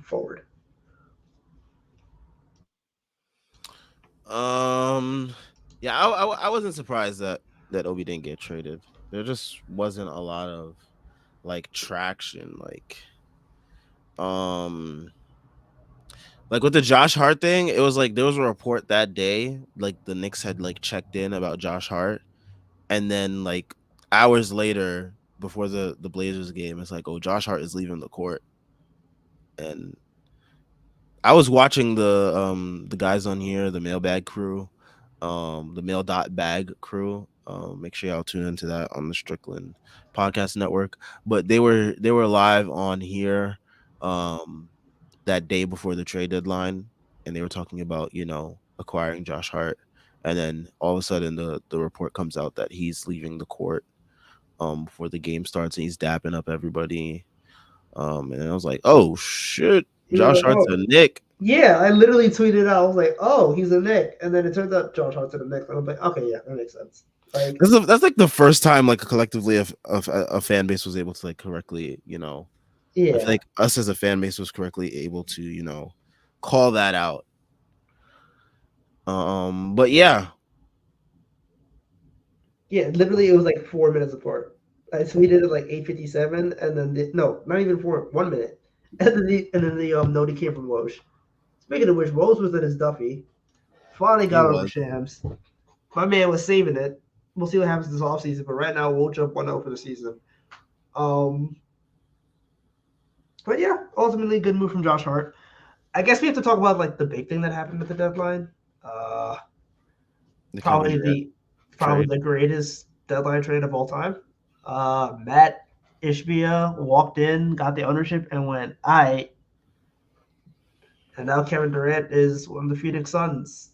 forward. Um, yeah, I wasn't surprised that Obi didn't get traded. There just wasn't a lot of like traction, um like with the Josh Hart thing. It was like there was a report that day, like the Knicks had like checked in about Josh Hart, and then like hours later, before the Blazers game, it's like, oh, Josh Hart is leaving the court. And I was watching the guys on here, the mailbag crew, the mail dot bag crew. Make sure y'all tune into that on the Strickland podcast network. But they were live on here that day before the trade deadline, and they were talking about acquiring Josh Hart, and then all of a sudden the report comes out that he's leaving the court before the game starts, and he's dapping up everybody. And I was like, oh shit, He was Josh like, Hart's "Oh, a Nick. yeah." I literally tweeted out. I was like, "Oh, he's a Nick," and then it turns out Josh Hart's in the Knicks. I was like, "Okay, yeah, that makes sense." Like, That's like the first time like collectively a fan base was able to like correctly, I feel yeah, like us as a fan base was correctly able to, call that out. But yeah, yeah. Literally, it was like 4 minutes apart. I tweeted at like 8:57, and then no, not even 1 minute, and then the noti came from Woj. Speaking of which, Woj was in his Duffy. Finally he got over was. Shams. My man was saving it. We'll see what happens this offseason, but right now we'll jump 1-0 for the season. Um, but yeah, ultimately good move from Josh Hart. I guess we have to talk about like the big thing that happened at the deadline. Uh, The Kevin probably Durant the probably trade. the greatest deadline trade of all time. Matt Ishbia walked in, got the ownership, and went, "I." And now Kevin Durant is one of the Phoenix Suns.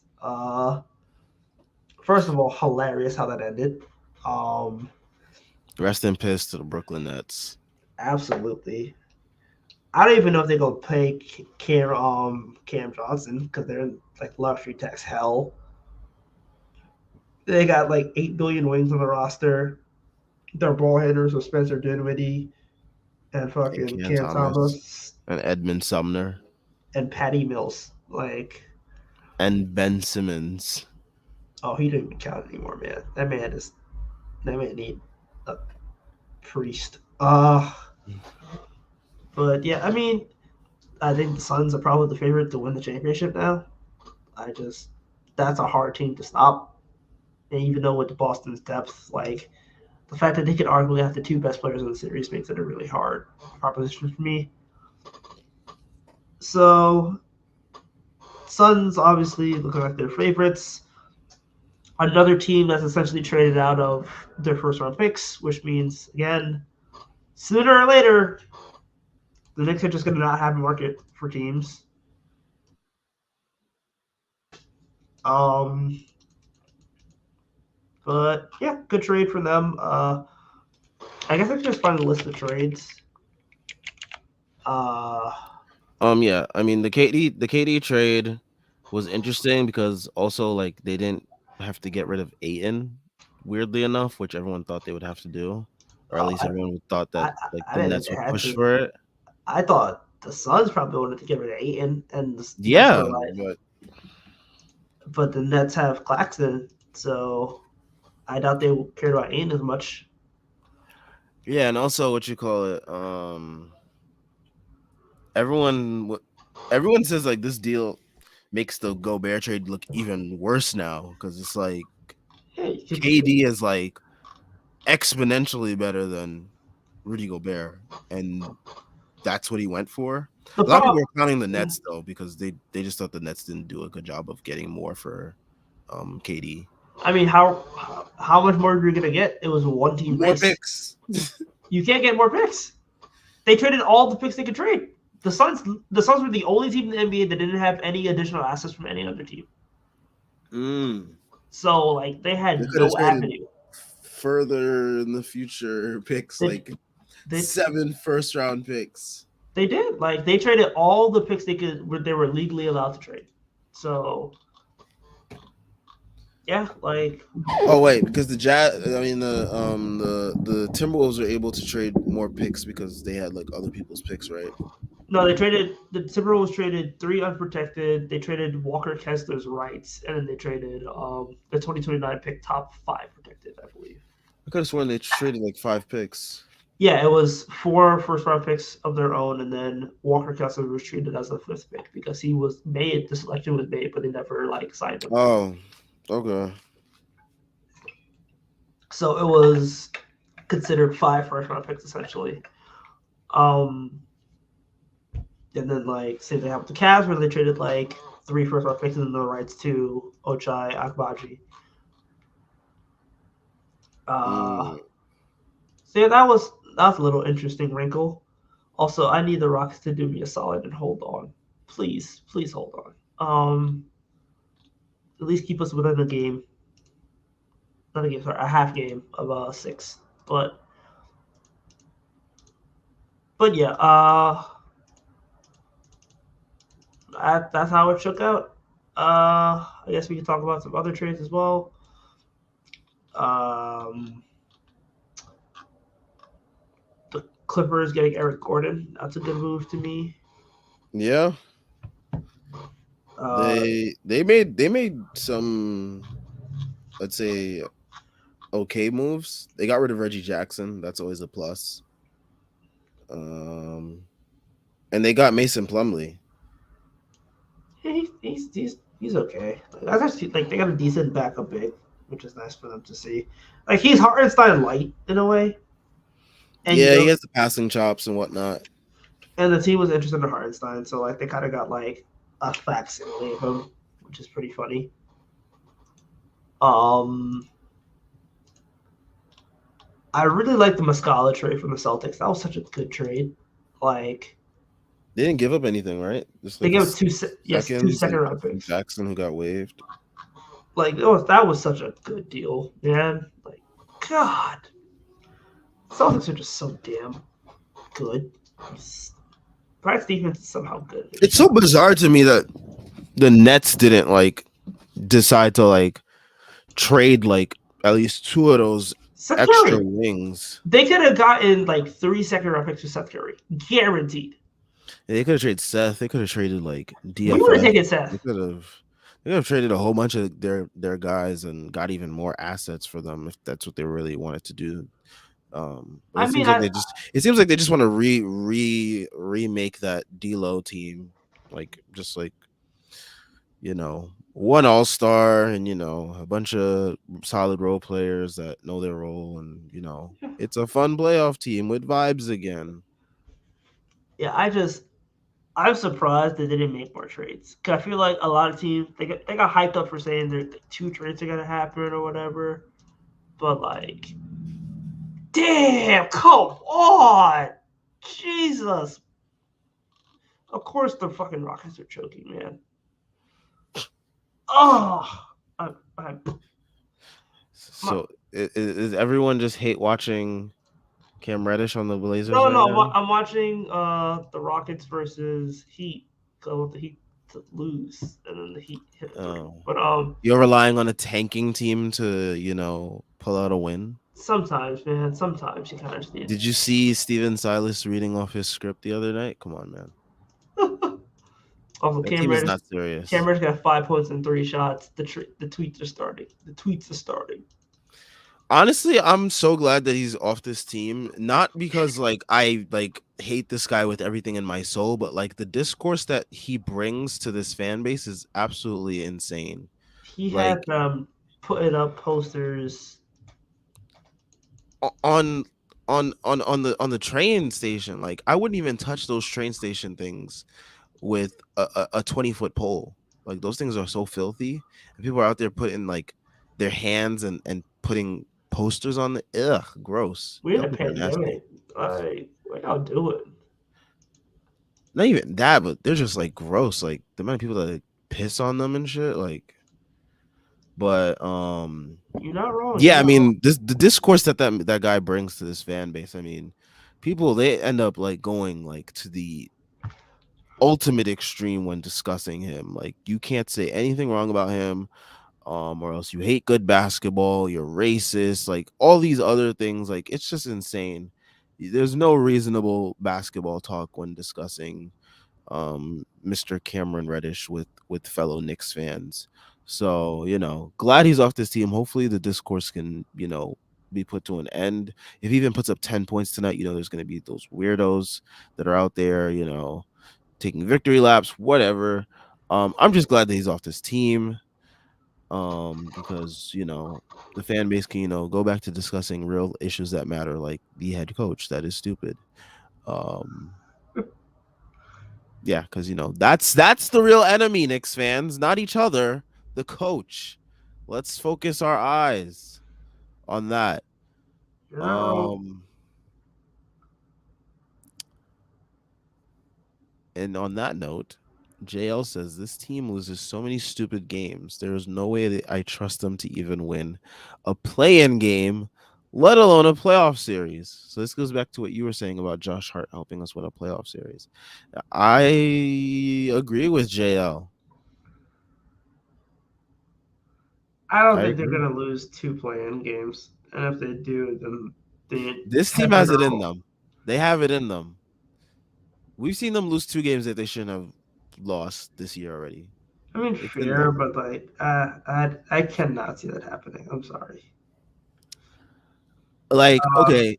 First of all, hilarious how that ended. Um, Rest in piss to the Brooklyn Nets. Absolutely. I don't even know if they're gonna pay Cam Johnson because they're in like luxury tax hell. They got like 8 billion wings on the roster. Their ball handlers are Spencer Dinwiddie and And fucking Cam Cam Thomas Thomas and Edmund Sumner and Patty Mills. Like, and Ben Simmons. oh, he didn't even count anymore, man. That man need a priest. But yeah, I mean, I think the Suns are probably the favorite to win the championship now. I just that's a hard team to stop. And even though with the Boston's depth, like the fact that they could arguably have the two best players in the series makes it a really hard proposition for me. So Suns obviously looking like their favorites. Another team that's essentially traded out of their first round picks, which means again, sooner or later, the Knicks are just going to not have a market for teams. Um, but yeah, good trade for them. I guess I can just find a list of trades. Uh, Yeah, I mean the KD trade was interesting because also like they didn't have to get rid of Aiton, weirdly enough, which everyone thought they would have to do, or at oh, least everyone thought that I, like I the didn't think Nets they would had push to. for it. I thought the Suns probably wanted to get rid of Aiton, and the Nets were Yeah, like, but but the Nets have Claxton, so I doubt they cared about Aiton as much. yeah, and also what you call it, everyone everyone says like this deal makes the Gobert trade look even worse now because it's like Hey, KD is like exponentially better than Rudy Gobert, and that's what he went for. the A lot of people problem. are counting the Nets though because they just thought the Nets didn't do a good job of getting more for KD. I mean, how much more are you gonna get? It was a one team More race. picks. You can't get more picks. They traded all the picks they could trade. The Suns were the only team in the NBA that didn't have any additional assets from any other team. Mm. So like they They had could have no traded avenue. further in the future picks, They like they 7 first-round picks. they did. Like they traded all the picks they were legally allowed to trade. So yeah, like Oh wait, because the Jazz, I mean the Timberwolves were able to trade more picks because they had like other people's picks, right? no, they traded the Timberwolves traded 3 unprotected. They traded Walker Kessler's rights, and then they traded the 2029 pick top 5 protected, I believe. I could have sworn they traded like 5 picks. Yeah, it was 4 first round picks of their own, and then Walker Kessler was treated as the 5th pick because he was made. The selection was made, but they never like signed him. Oh, okay. So it was considered 5 first round picks essentially. Um, and then like same thing happened with the Cavs where they traded like 3 first round picks and then the rights to Ochai Agbaji. Mm. So yeah, that was a little interesting wrinkle. Also, I need the Rockets to do me a solid and hold on. Please hold on. At least keep us within a game. Not a game, sorry, a half game of 6. But yeah, that's how it shook out. I guess we can talk about some other trades as well. The Clippers getting Eric Gordon. That's a good move to me. Yeah, Uh, they made some, let's say, okay moves. They got rid of Reggie Jackson. That's always a plus. Um, and they got Mason Plumlee. yeah, he's okay. That's actually like they got a decent backup big, which is nice for them to see. Like he's Hartenstein light in a way, and Yeah, he has the passing chops and whatnot. and the team was interested in Hartenstein, so like they kind of got like a facsimile of him, which is pretty funny. Um, I really like the Muscala trade from the Celtics. That was such a good trade. Like They didn't give up anything, right? Just they like gave us two seconds second and round picks. Jackson who got waived. Like that was such a good deal, man. Like God, Celtics are just so damn good. Brad's defense is somehow good. It's so bizarre to me that the Nets didn't like decide to like trade like at least two of those Seth extra Curry. wings. They could have gotten like 3 second-round picks for Seth Curry, guaranteed. They could have traded Seth. They could have traded like We would have DFS. taken They Seth. could have. They could have traded a whole bunch of their guys and got even more assets for them if that's what they really wanted to do. But I it mean, seems like they just want to remake that D-Lo team, like just like one all-star and a bunch of solid role players that know their role, and it's a fun playoff team with vibes again. yeah, I'm surprised they didn't make more trades. Cause I feel like a lot of teams they got hyped up for saying there 2 trades are gonna happen or whatever. But like, damn, come on, Jesus. Of course the fucking Rockets are choking, man. Oh, I'm my, So is everyone just hate watching Cam Reddish on the Blazers no, right no. now? I'm watching the Rockets versus Heat. Cause I want the Heat to lose, and then the Heat hit a three. Oh, But you're relying on a tanking team to pull out a win. sometimes, man, sometimes you kind of just need. Did you see Steven Silas reading off his script the other night? Come on, man. Also, That team is not serious. Cameron's got 5 points and 3 shots. The tweets are starting. The tweets are starting. Honestly, I'm so glad that he's off this team. Not because like I like hate this guy with everything in my soul, but like the discourse that he brings to this fan base is absolutely insane. He had Like putting up posters. on the train station, like I wouldn't even touch those train station things with a 20-foot pole. Like those things are so filthy, and people are out there putting like their hands and putting posters on the gross. We had Y'all a people are nasty. pandemic. Like, what y'all doing? Not even that, but they're just like gross. Like the amount of people that like, piss on them and shit. Like, but You're not wrong. yeah, You're I not wrong. mean, the discourse that guy brings to this fan base. I mean, people they end up like going like to the ultimate extreme when discussing him. Like you can't say anything wrong about him, or else you hate good basketball, you're racist, like all these other things. Like it's just insane. There's no reasonable basketball talk when discussing Mr. Cameron Reddish with fellow Knicks fans. So, glad he's off this team. Hopefully the discourse can, be put to an end. If he even puts up 10 points tonight, there's going to be those weirdos that are out there, taking victory laps, whatever. I'm just glad that he's off this team. Because, the fan base can, go back to discussing real issues that matter, like the head coach. That is stupid. Um, Yeah, because that's the real enemy, Knicks fans, not each other, the coach. Let's focus our eyes on that. You're not wrong. Um, and on that note, JL says this team loses so many stupid games. There is no way that I trust them to even win a play-in game, let alone a playoff series. So this goes back to what you were saying about Josh Hart helping us win a playoff series. I agree with JL. I don't I think they're agree. gonna lose 2 play-in games, and if they do, then they This team heaven has it in or them. They have it in them. We've seen them lose two games that they shouldn't have lost this year already. I mean, It's in fair, them. but like, I cannot see that happening. I'm sorry. Like, Um, okay,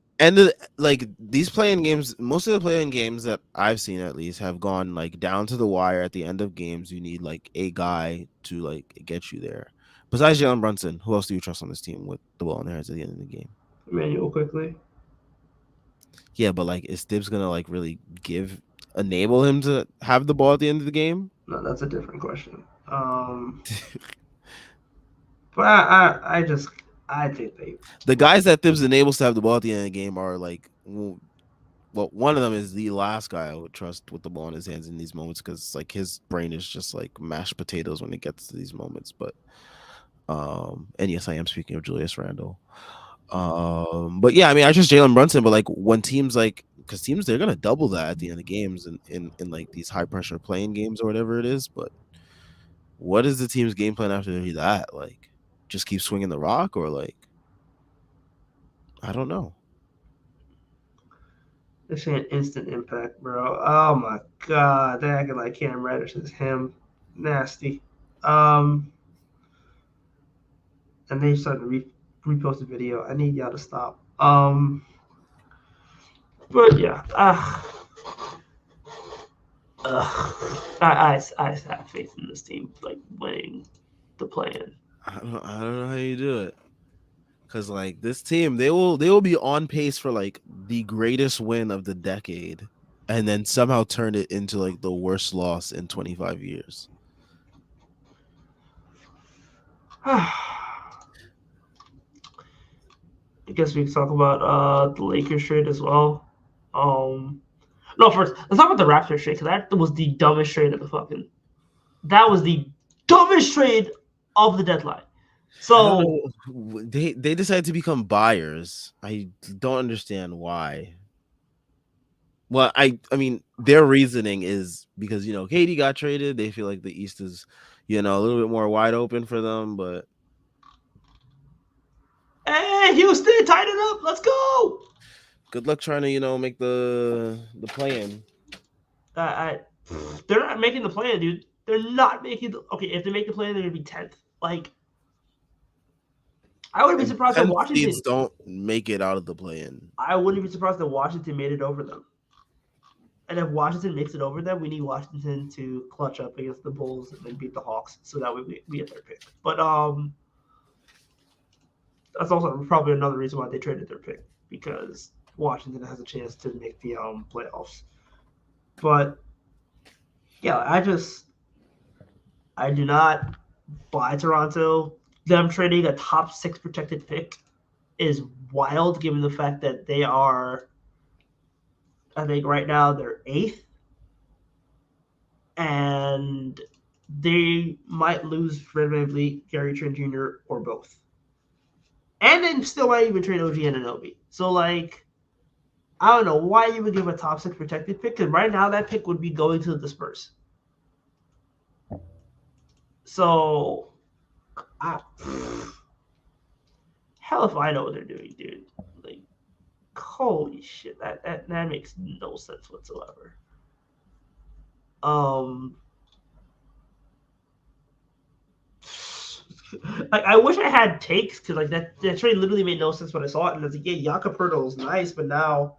like these playing games, most of the playing games that I've seen at least have gone like down to the wire at the end of games. You need like a guy to like get you there. Besides Jalen Brunson, who else do you trust on this team with the ball in their hands at the end of the game? Manuel quickly. Yeah, but like, is Tibbs gonna like really enable him to have the ball at the end of the game? No, that's a different question. But I think they. The guys that Thibs enables to have the ball at the end of the game are like, well, one of them is the last guy I would trust with the ball in his hands in these moments because like his brain is just like mashed potatoes when it gets to these moments. But and yes, I am speaking of Julius Randle. But yeah, I mean, I trust Jalen Brunson, but like when teams like because teams they're gonna double that at the end of games in like these high pressure playing games or whatever it is. But what is the team's game plan after that? Like, just keep swinging the rock or like I don't know. This shit instant impact, bro. Oh my god, they acting like Cam Reddish is him. Nasty. Um, and they started to repost the video. I need y'all to stop. But yeah, I just have faith in this team, like winning the play-in. I don't know how you do it. Cause like this team, they will be on pace for like the greatest win of the decade, and then somehow turn it into like the worst loss in 25 years. I guess we can talk about the Lakers trade as well. Um, no, first let's talk about the Raptors trade because that was the dumbest trade of the fucking. That was the dumbest trade of the deadline. I don't So know. They decided to become buyers. I don't understand why. Well, I mean their reasoning is because Katie got traded. They feel like the East is a little bit more wide open for them. But hey, Houston, tighten it up. Let's go. good luck trying to make the play in. I, they're not making the plan, dude. They're not making the. Okay, if they make the plan, they're gonna be 10th. Like, I wouldn't be And surprised that 10 Washington. seeds don't make it out of the play in. I wouldn't be surprised that Washington made it over them. And if Washington makes it over them, we need Washington to clutch up against the Bulls and then beat the Hawks, so that way we get their pick. But that's also probably another reason why they traded their pick because Washington has a chance to make the playoffs. But yeah, I do not buy Toronto. Them trading a top 6 protected pick is wild, given the fact that they are, I think right now they're 8th, and they might lose Fred VanVleet, Gary Trent Jr., or both. And then still might even trade OG Anunoby. So, like, I don't know why you would give a top 6 protected pick, because right now that pick would be going to the Spurs. So, hell if I know what they're doing, dude. Like, holy shit, that makes no sense whatsoever. Um, like I wish I had takes because like that trade literally made no sense when I saw it, and I was like, yeah, Jakob Poeltl is nice, but now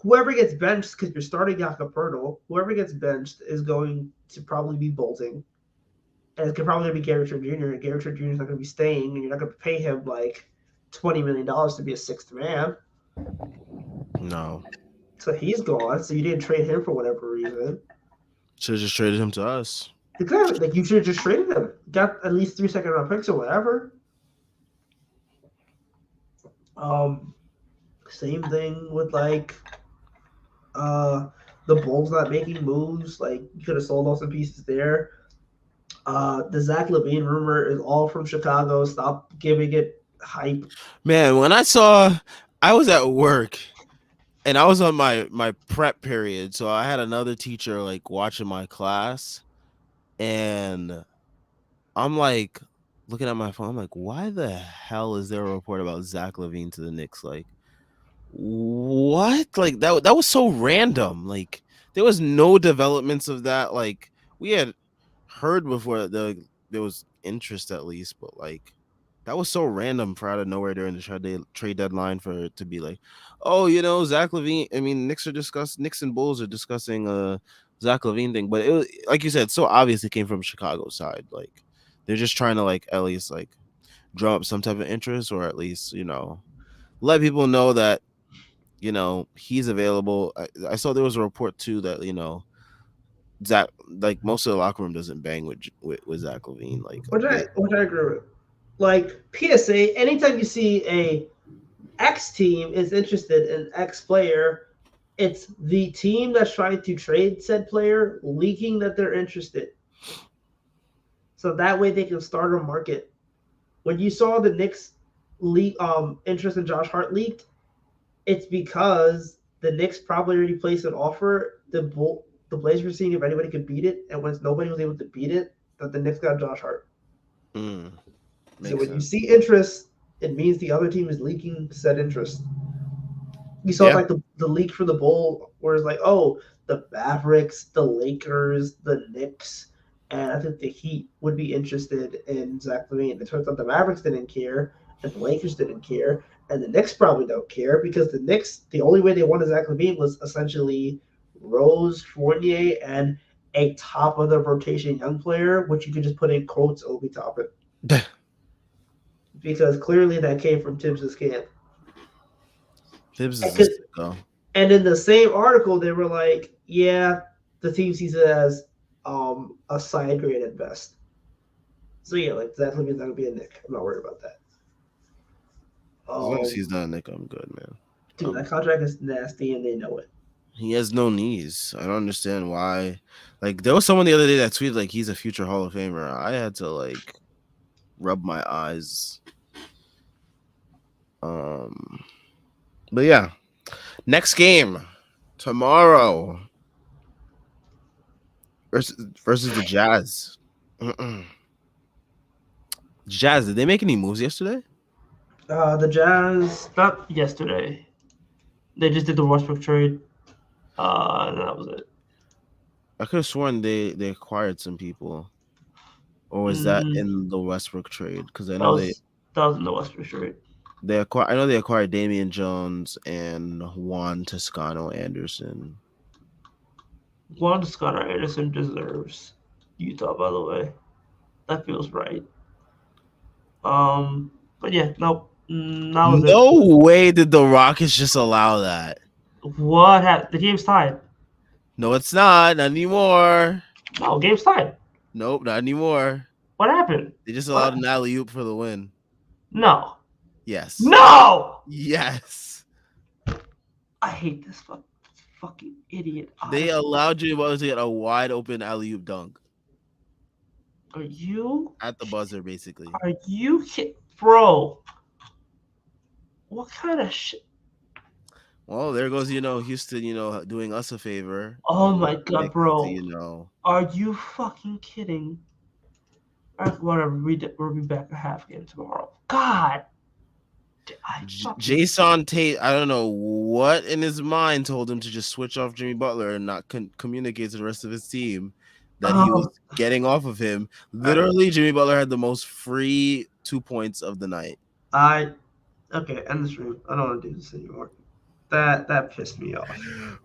whoever gets benched because you're starting Jakob Poeltl, whoever gets benched is going to probably be bolting, and it's probably going to be Gary Trent Jr. And Gary Trent Jr. is not going to be staying, and you're not going to pay him like $20 million to be a 6th man. No. So he's gone. So you didn't trade him for whatever reason. Should have just traded him to us. Exactly. Like you should have just traded him. Got at least 3 second-round picks or whatever. Same thing with like the Bulls not making moves. Like you could have sold off some pieces there. The Zach LaVine rumor is all from Chicago. Stop giving it hype. Man, when I was at work and I was on my prep period, so I had another teacher like watching my class, and I'm like looking at my phone. I'm like, why the hell is there a report about Zach LaVine to the Knicks? Like, what? Like that was so random. Like there was no developments of that. Like we had heard before that there was interest at least, but like that was so random for out of nowhere during the trade deadline for it to be like, oh, Zach LaVine. I mean, Knicks and Bulls are discussing Zach LaVine thing, but it was like you said, so obvious it came from Chicago side. Like they're just trying to like at least like drum up some type of interest, or at least let people know that he's available. I saw there was a report too that Zach, like most of the locker room doesn't bang with Zach LaVine. Like Which I agree with. Like PSA, anytime you see a X team is interested in X player, it's the team that's trying to trade said player leaking that they're interested. So that way they can start a market. When you saw the Knicks interest in Josh Hart leaked, it's because the Knicks probably already placed an offer. The Blazers were seeing if anybody could beat it, and once nobody was able to beat it, that the Knicks got Josh Hart. Mm, So makes when you sense. see interest, it means the other team is leaking said interest. You saw Yeah. like the leak for the Bull, where it's like, oh, the Mavericks, the Lakers, the Knicks, and I think the Heat would be interested in Zach LaVine. It turns out the Mavericks didn't care, and the Lakers didn't care, and the Knicks probably don't care because the Knicks, the only way they wanted Zach LaVine was essentially Rose, Fournier, and a top of the rotation young player, which you could just put in quotes over top it because clearly that came from Tibbs's camp. Tibbs And is a sicko. And in the same article, they were like, yeah, the team sees it as a side grade at best. So yeah, like that means that'll be a Nick. I'm not worried about that. As long as Um, he's not a Nick, I'm good, man. dude, that Um, contract is nasty, and they know it. he has no knees. I don't understand why. Like there was someone the other day that tweeted like he's a future Hall of Famer. I had to like rub my eyes. Um, but yeah, next game tomorrow versus the Jazz. Jazz, did they make any moves yesterday? The Jazz. Not yesterday. They just did the Westbrook trade. And that was it. I could have sworn they acquired some people, or was that Mm, in the Westbrook trade? Because I that know they was that was in the Westbrook trade. they acquired. I know they acquired Damian Jones and Juan Toscano Anderson. Juan Scott Anderson deserves Utah, by the way. That feels right. But yeah, nope. That was it. No way did the Rockets just allow that. What happened? The game's tied. No, it's not anymore. No, game's tied. Nope, not anymore. What happened? They just allowed What? an alley oop for the win. No. Yes. No! Yes. I hate this fucking idiot. They allowed Jimmy Butler to get a wide open alley oop dunk Are you? at the buzzer, basically. Are you kidding? Bro. What kind of shit? Well, there goes, Houston, doing us a favor. Oh my Make god, it bro. Are you fucking kidding? Alright, whatever. We'll be back a half game tomorrow. God. Jason Tate, I don't know what in his mind told him to just switch off Jimmy Butler and not communicate to the rest of his team that he was getting off of him. Literally, Jimmy Butler had the most free 2 points of the night. Okay, end the stream. I don't want to do this anymore. That pissed me off.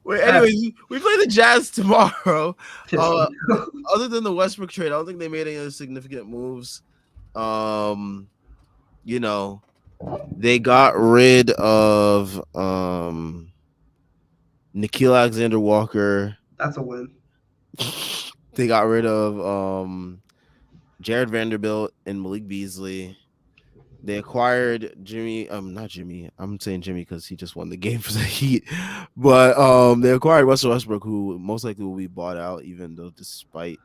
Wait, anyways, we play the Jazz tomorrow. Pissed me off. Other than the Westbrook trade, I don't think they made any other significant moves. They got rid of Nikhil Alexander-Walker. That's a win. They got rid of Jared Vanderbilt and Malik Beasley. They acquired Jimmy. Not Jimmy. I'm saying Jimmy because he just won the game for the Heat. But they acquired Russell Westbrook, who most likely will be bought out, even though despite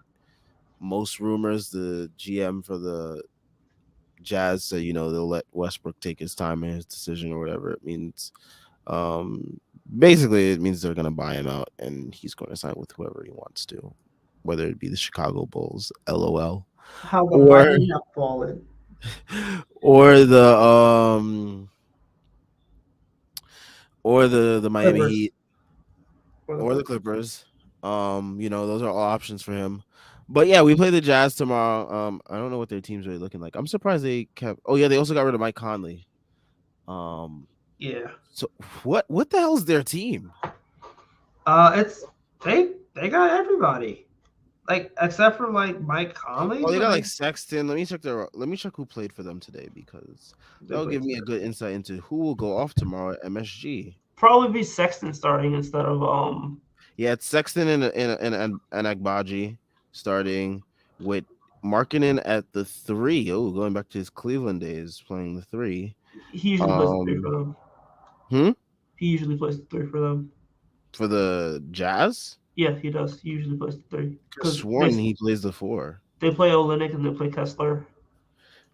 most rumors, the GM for the Jazz said, they'll let Westbrook take his time and his decision or whatever it means. Basically, it means they're going to buy him out and he's going to sign with whoever he wants to, whether it be the Chicago Bulls, LOL, How the mighty have fallen, or the Miami Clippers. Heat, or the Clippers. Those are all options for him. But yeah, we play the Jazz tomorrow. I don't know what their team's really looking like. I'm surprised they kept. Oh yeah, they also got rid of Mike Conley. Yeah. So what the hell's their team? It's they got everybody, like except for like Mike Conley. Oh, they got like Sexton. Let me check who played for them today because that'll give me a good insight into who will go off tomorrow at MSG. Probably be Sexton starting instead of Yeah, it's Sexton and Agbaji starting with Markkinen at the 3. Oh, going back to his Cleveland days, playing the 3. He usually plays the 3 for them. He usually plays the 3 for them. For the Jazz? Yeah, he does. He usually plays the 3. Sworn he plays the 4. They play Olynyk and they play Kessler.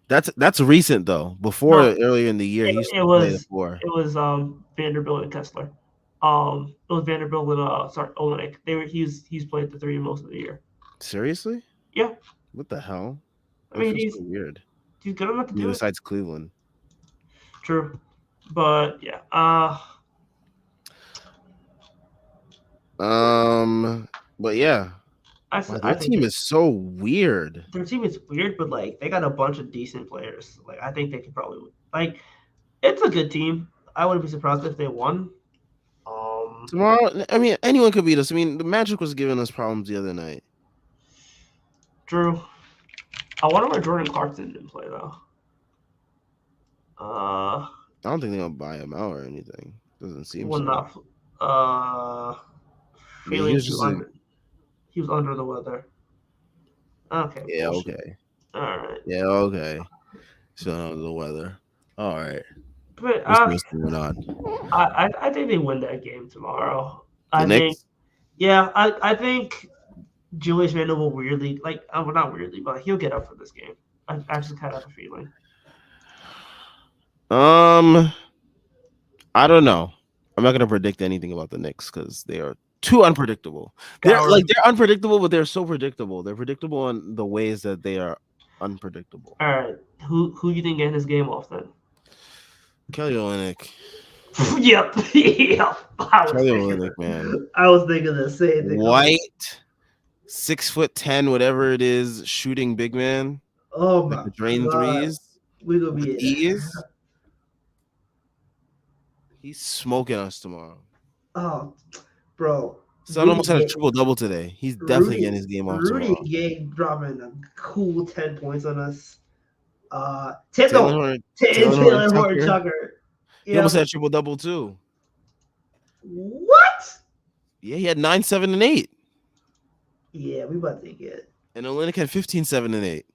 That's recent though. Before No, earlier in the year, it, he used it to play the was four. Vanderbilt and Kessler. It was Vanderbilt and sorry, Olenek. They were he's played the three most of the year. Seriously? Yeah, What the hell? I That mean feels so weird. he's good enough to I mean, do it. besides Cleveland. True, but yeah, But yeah, wow, I their think team is so weird. their team is weird, but like they got a bunch of decent players. Like I think they could probably win. Like it's a good team. I wouldn't be surprised if they won. Um, Tomorrow, I mean, anyone could beat us. I mean, the Magic was giving us problems the other night. Drew, I wonder where Jordan Clarkson didn't play though. I don't think they're gonna buy him out or anything. Doesn't He seem would so. not. Uh, Yeah, he feeling was too just a under. He was under the weather. Okay, yeah, bullshit. okay. All right, Yeah, okay. So under the weather. All right. but We'll see what's going on. I think they win that game tomorrow. The I think Knicks. yeah, I think Julius Randle will weirdly well, not weirdly, but he'll get up for this game. I just kind of have a feeling. Um, I don't know. I'm not gonna predict anything about the Knicks because they are too unpredictable. Coward. They're unpredictable, but they're so predictable. They're predictable in the ways that they are unpredictable. All right, who you think getting this game off then? Kelly Olynyk. Yep, yep. Kelly Olynyk, man. I was thinking the same thing. White, 6'10", whatever it is, shooting big man Oh that my could drain god, threes we gonna with be ease. He's smoking us tomorrow. oh, bro. Son almost had a triple double today. He's definitely getting his game off Rudy tomorrow. Gay dropping a cool 10 points on us. Ten, Taylor no, Horn, T- Taylor Horn Taylor Horton Tucker. Tucker. He almost Yep. had a triple double too. What? Yeah, he had 9, 7, and 8. Yeah, we about to get And Olynyk had 15, 7, and 8.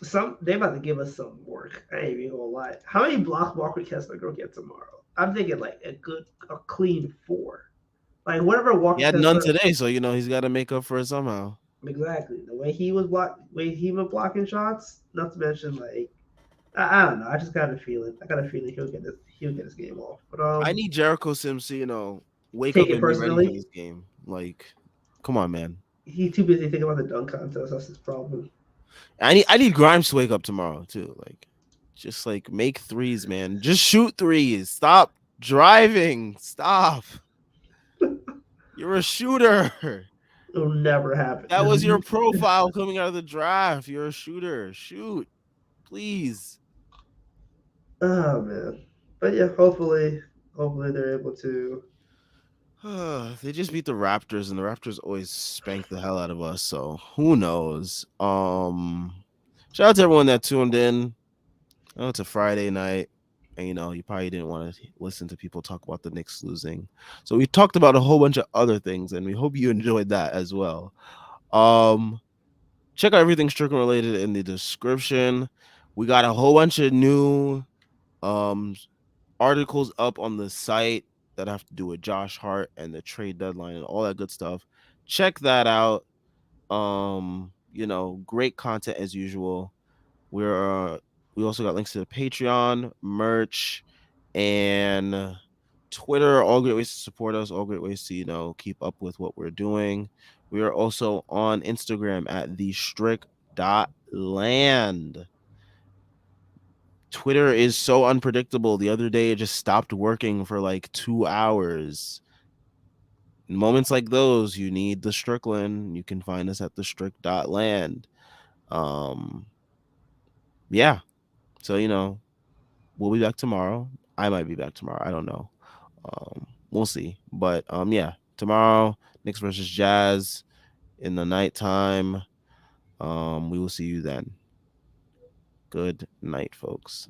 some. They about to give us some work. I ain't even gonna lie. How many blocks Walker Kessler gonna get tomorrow? I'm thinking like a clean 4. Like whatever He Walker had none Kessler. today, so he's got to make up for it somehow. Exactly. The way he was blocking shots. Not to mention like I don't know. I just got a feeling. I got a feeling he'll get his game off. But I need Jericho Sims to wake take up it and be ready for personally. this game. Like, come on, man. He's too busy thinking about the dunk contest. That's his problem. I need Grimes to wake up tomorrow too. Like, just like make threes, man. Just shoot threes. Stop driving. Stop. You're a shooter. It'll never happen. That was your profile coming out of the draft. You're a shooter. Shoot, please. Oh man. But yeah, hopefully they're able to. They just beat the Raptors, and the Raptors always spank the hell out of us. So who knows? Shout out to everyone that tuned in. Oh, it's a Friday night, and you probably didn't want to listen to people talk about the Knicks losing. So we talked about a whole bunch of other things, and we hope you enjoyed that as well. Check out everything Strickland related in the description. We got a whole bunch of new articles up on the site that have to do with Josh Hart and the trade deadline and all that good stuff. Check that out. Great content as usual. We also got links to the Patreon, merch, and Twitter. All great ways to support us. All great ways to keep up with what we're doing. We are also on Instagram at thestrick.land. Twitter is so unpredictable. The other day, it just stopped working for like 2 hours. In moments like those, you need the Strickland. You can find us at thestrick.land. Yeah. So, we'll be back tomorrow. I might be back tomorrow. I don't know. We'll see. But yeah, tomorrow, Knicks versus Jazz in the nighttime. We will see you then. Good night, folks.